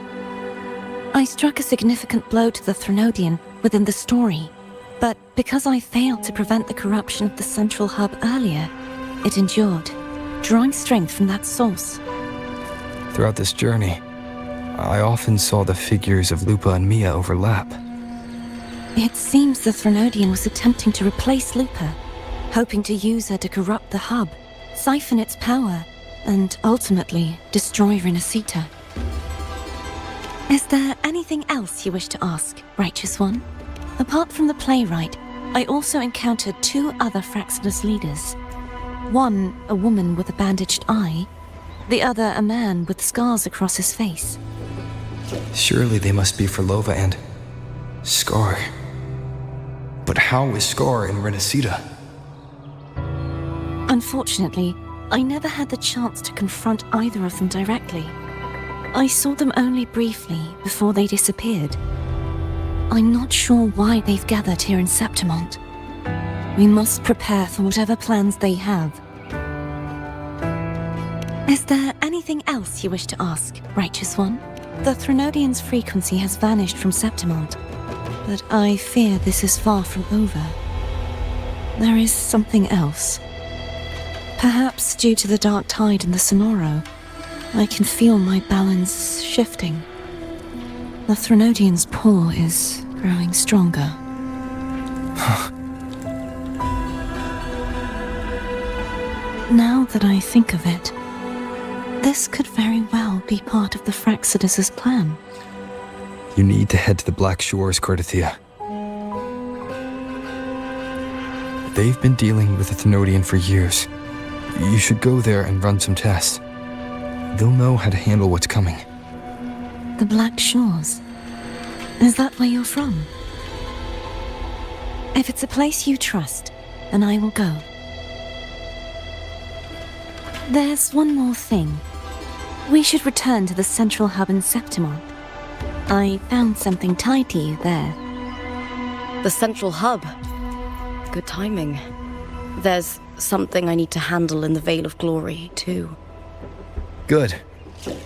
I struck a significant blow to the Threnodian within the story, but because I failed to prevent the corruption of the central hub earlier, it endured, drawing strength from that source. Throughout this journey, I often saw the figures of Lupa and Mia overlap. It seems the Threnodian was attempting to replace Lupa, hoping to use her to corrupt the hub, siphon its power, and ultimately destroy Renacita. Is there anything else you wish to ask, Righteous One? Apart from the playwright, I also encountered 2 other Fraxidus leaders. One, a woman with a bandaged eye, the other a man with scars across his face. Surely they must be Frolova and Scar. But how is Scar in Renacita? Unfortunately, I never had the chance to confront either of them directly. I saw them only briefly before they disappeared. I'm not sure why they've gathered here in Septimont. We must prepare for whatever plans they have. Is there anything else you wish to ask, Righteous One? The Threnodian's frequency has vanished from Septimont, but I fear this is far from over. There is something else. Perhaps due to the Dark Tide in the Sonoro, I can feel my balance shifting. The Threnodian's pull is growing stronger. Now that I think of it, this could very well be part of the Fraxidus' plan. You need to head to the Black Shores, Cordelia. They've been dealing with the Thenodian for years. You should go there and run some tests. They'll know how to handle what's coming. The Black Shores? Is that where you're from? If it's a place you trust, then I will go. There's one more thing. We should return to the central hub in Septimont. I found something tied to you there. The central hub. Good timing. There's something I need to handle in the Veil of Glory, too. Good.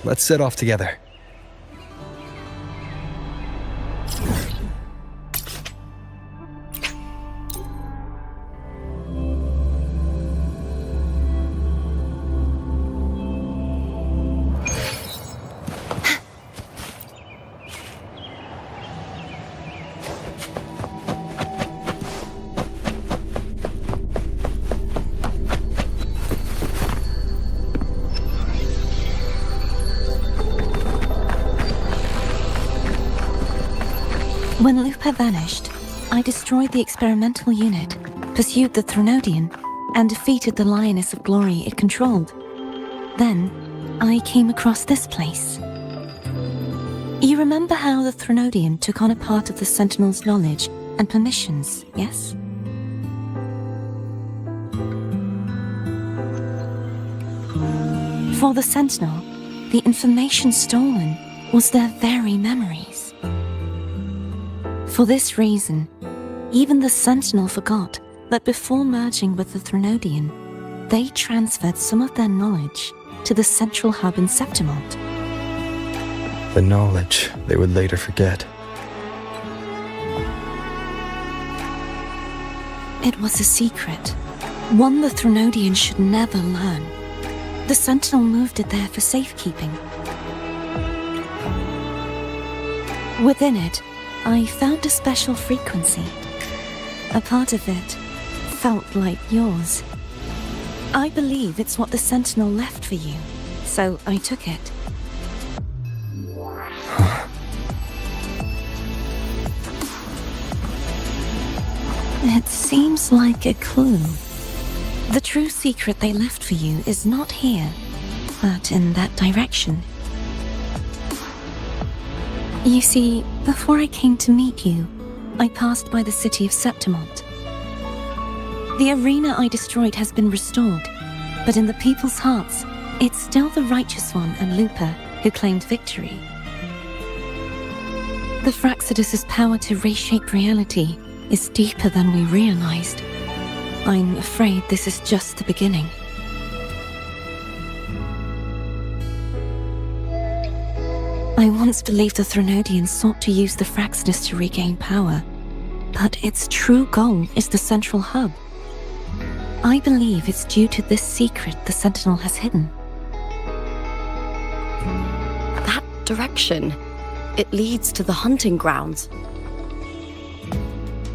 Let's set off together. When Lupa vanished, I destroyed the experimental unit, pursued the Threnodian, and defeated the Lioness of Glory it controlled. Then, I came across this place. You remember how the Threnodian took on a part of the Sentinel's knowledge and permissions, yes? For the Sentinel, the information stolen was their very memories. For this reason, even the Sentinel forgot that before merging with the Threnodian, they transferred some of their knowledge to the central hub in Septimont. The knowledge they would later forget. It was a secret, one the Threnodian should never learn. The Sentinel moved it there for safekeeping. Within it, I found a special frequency. A part of it felt like yours. I believe it's what the Sentinel left for you, so I took it. It seems like a clue. The true secret they left for you is not here, but in that direction. You see, before I came to meet you, I passed by the city of Septimont. The arena I destroyed has been restored, but in the people's hearts, it's still the Righteous One and Lupa who claimed victory. The Fraxidus' power to reshape reality is deeper than we realized. I'm afraid this is just the beginning. I once believed the Threnodians sought to use the Fraxidus to regain power, but its true goal is the central hub. I believe it's due to this secret the Sentinel has hidden. That direction, it leads to the hunting grounds.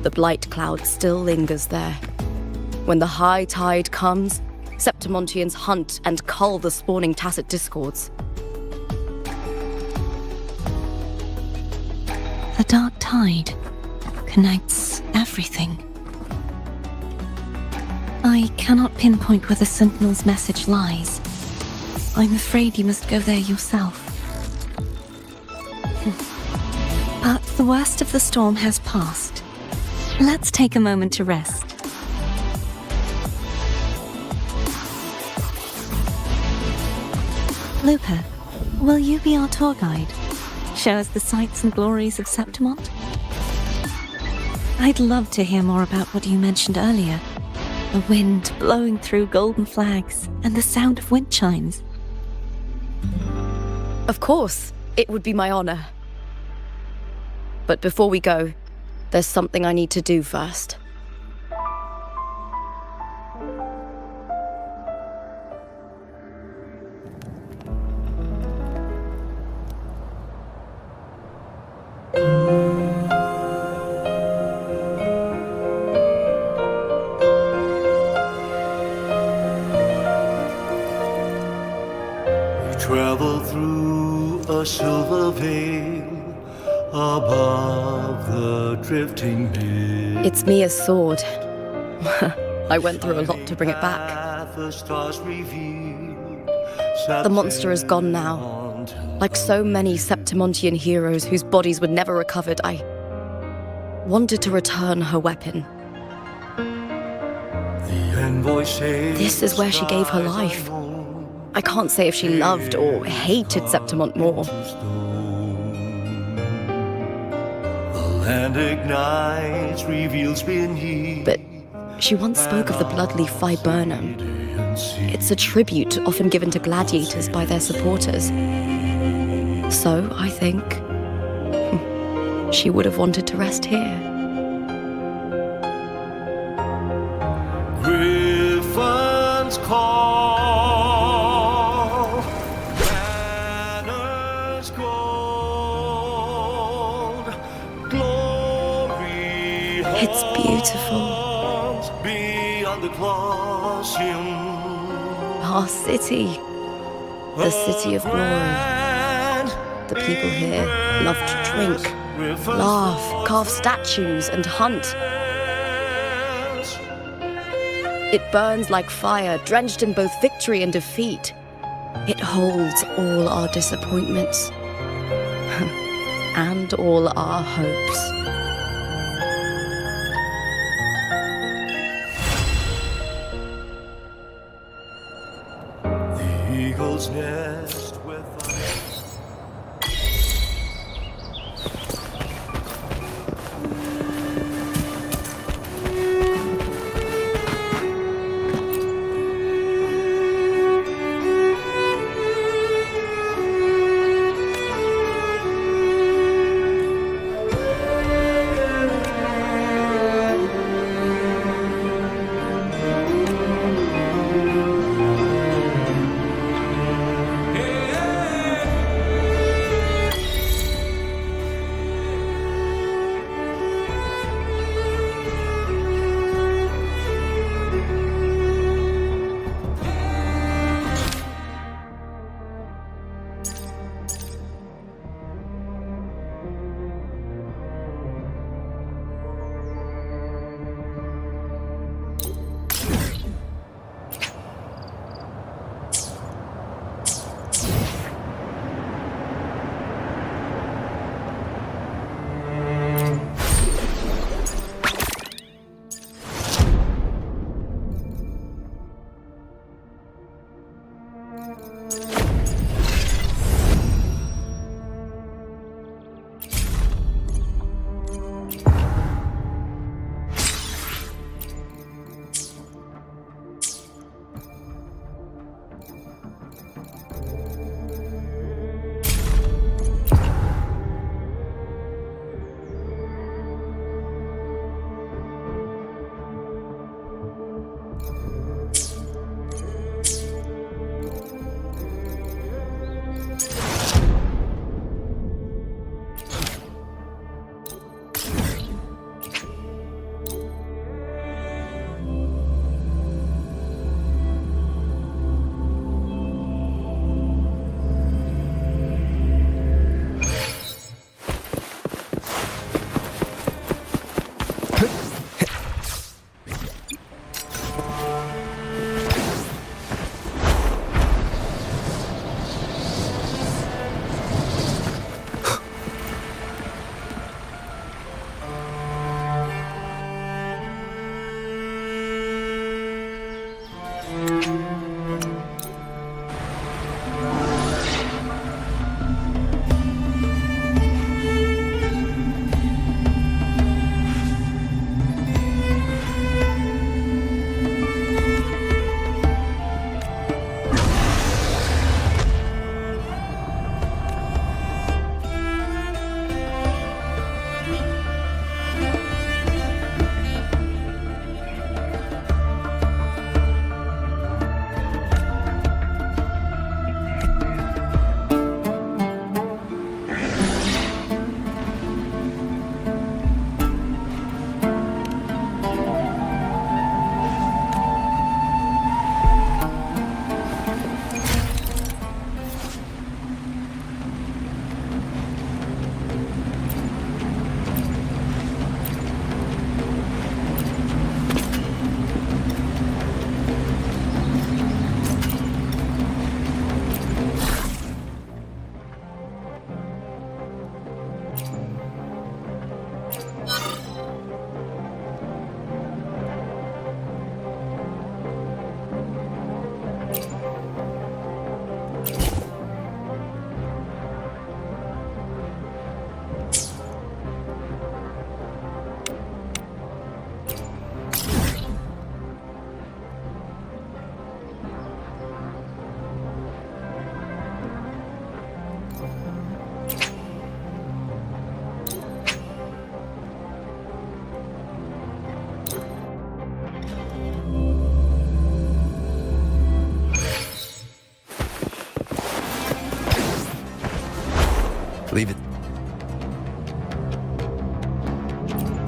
The blight cloud still lingers there. When the high tide comes, Septimontians hunt and cull the spawning Tacit Discords. The dark tide connects everything. I cannot pinpoint where the Sentinel's message lies. I'm afraid you must go there yourself. But the worst of the storm has passed. Let's take a moment to rest. Lupa, will you be our tour guide? Show us the sights and glories of Septimont? I'd love to hear more about what you mentioned earlier. The wind blowing through golden flags and the sound of wind chimes. Of course, it would be my honor. But before we go, there's something I need to do first. Travel through a silver veil above the drifting hill. It's Mia's sword. I went through a lot to bring it back. The monster is gone now. Like so many Septimontian heroes whose bodies were never recovered, I wanted to return her weapon. This is where she gave her life. I can't say if she loved or hated Septimont more. The land ignites, reveals beneath. But she once spoke of the bloodleaf viburnum. It's a tribute often given to gladiators by their supporters. So, I think, she would have wanted to rest here. Griffins call. It's beautiful. Our city. The city of glory. The people here love to drink, laugh, carve statues, and hunt. It burns like fire, drenched in both victory and defeat. It holds all our disappointments. And all our hopes. Eagle's nest with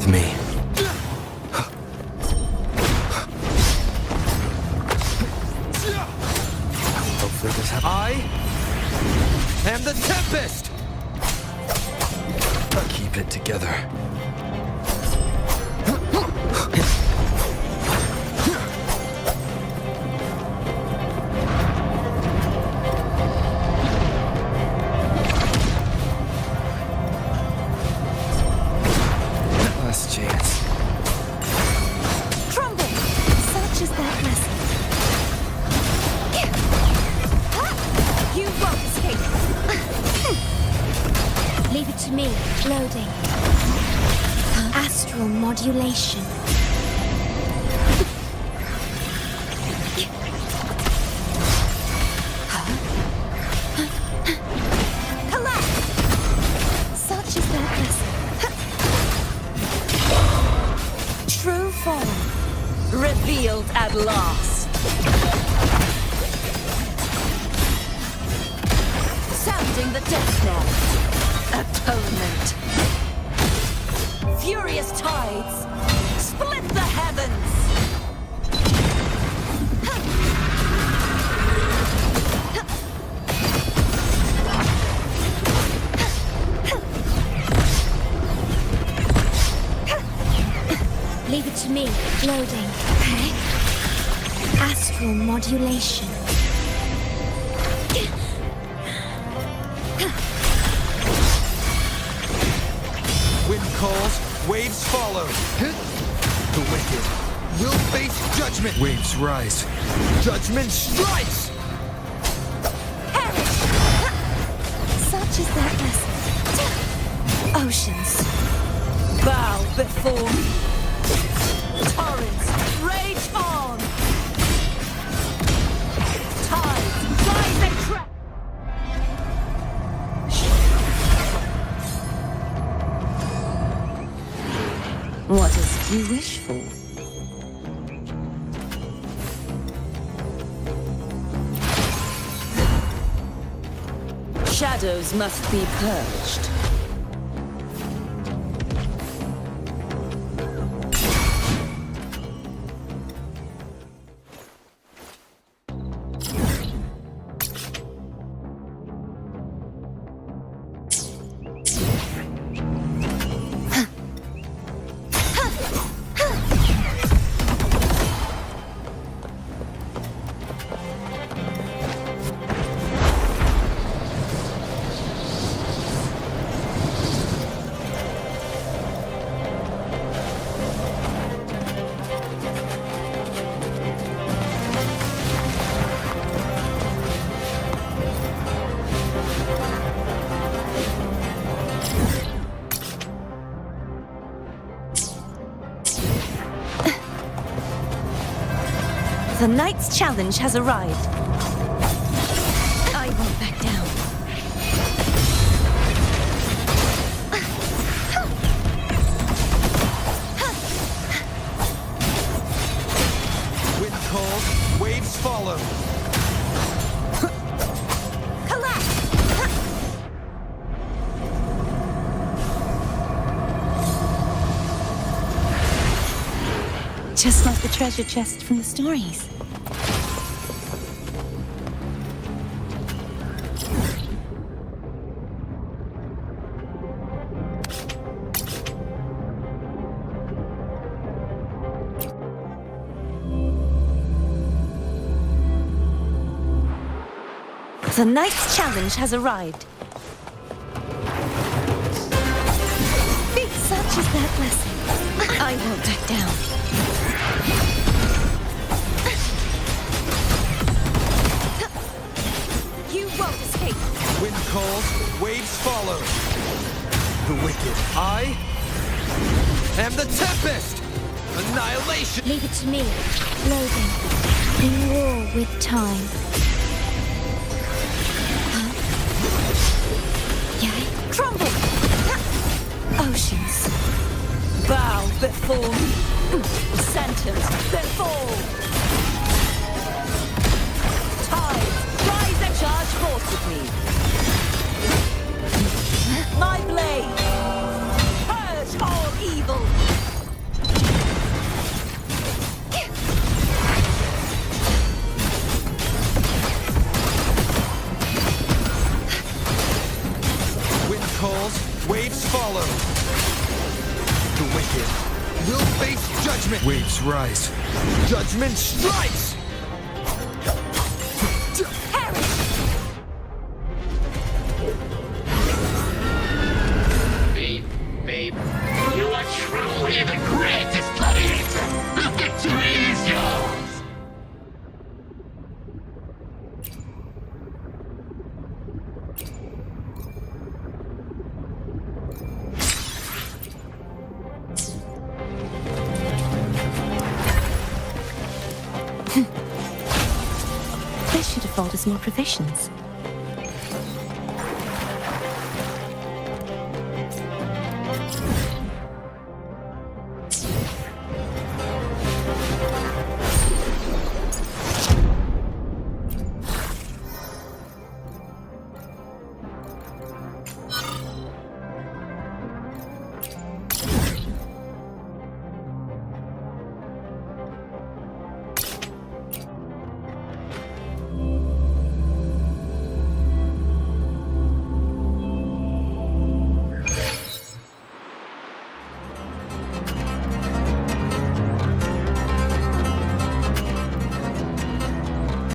To me. Hopefully this happens. I am the Tempest! Keep it together. Last chance. Crumble! Such is that lesson. You won't escape. Leave it to me. Loading. Astral modulation. Collapse! Such is that lesson. True form. Revealed at last. Sounding the death knell. Atonement. Furious tides. Split the heavens. Leave it to me. Loading. Okay. Astral modulation. Wind calls, waves follow. The wicked will face judgment. Waves rise. Judgment strikes! Perish! Such is that lesson. Oceans. Bow before me. Torrents, rage on! Tides, rise and crash! What is it you wish for? Shadows must be purged. The knight's challenge has arrived. I won't back down. Wind calls, waves follow. Just like the treasure chest from the stories. The knight's challenge has arrived. Such is that lesson. I won't back down. You won't escape. Wind calls, waves follow. The wicked. I am the Tempest! Annihilation! Leave it to me. Loading. In war with time. Yay. Crumble! Oceans. Bow before me. Sentence before. Tides, rise and charge forth with me. My blade. Purge all evil. wicked will face judgment. Waves rise. Judgment strikes! Babe, you are truly the greatest gladiator. The victory is yours. They should afford us more provisions.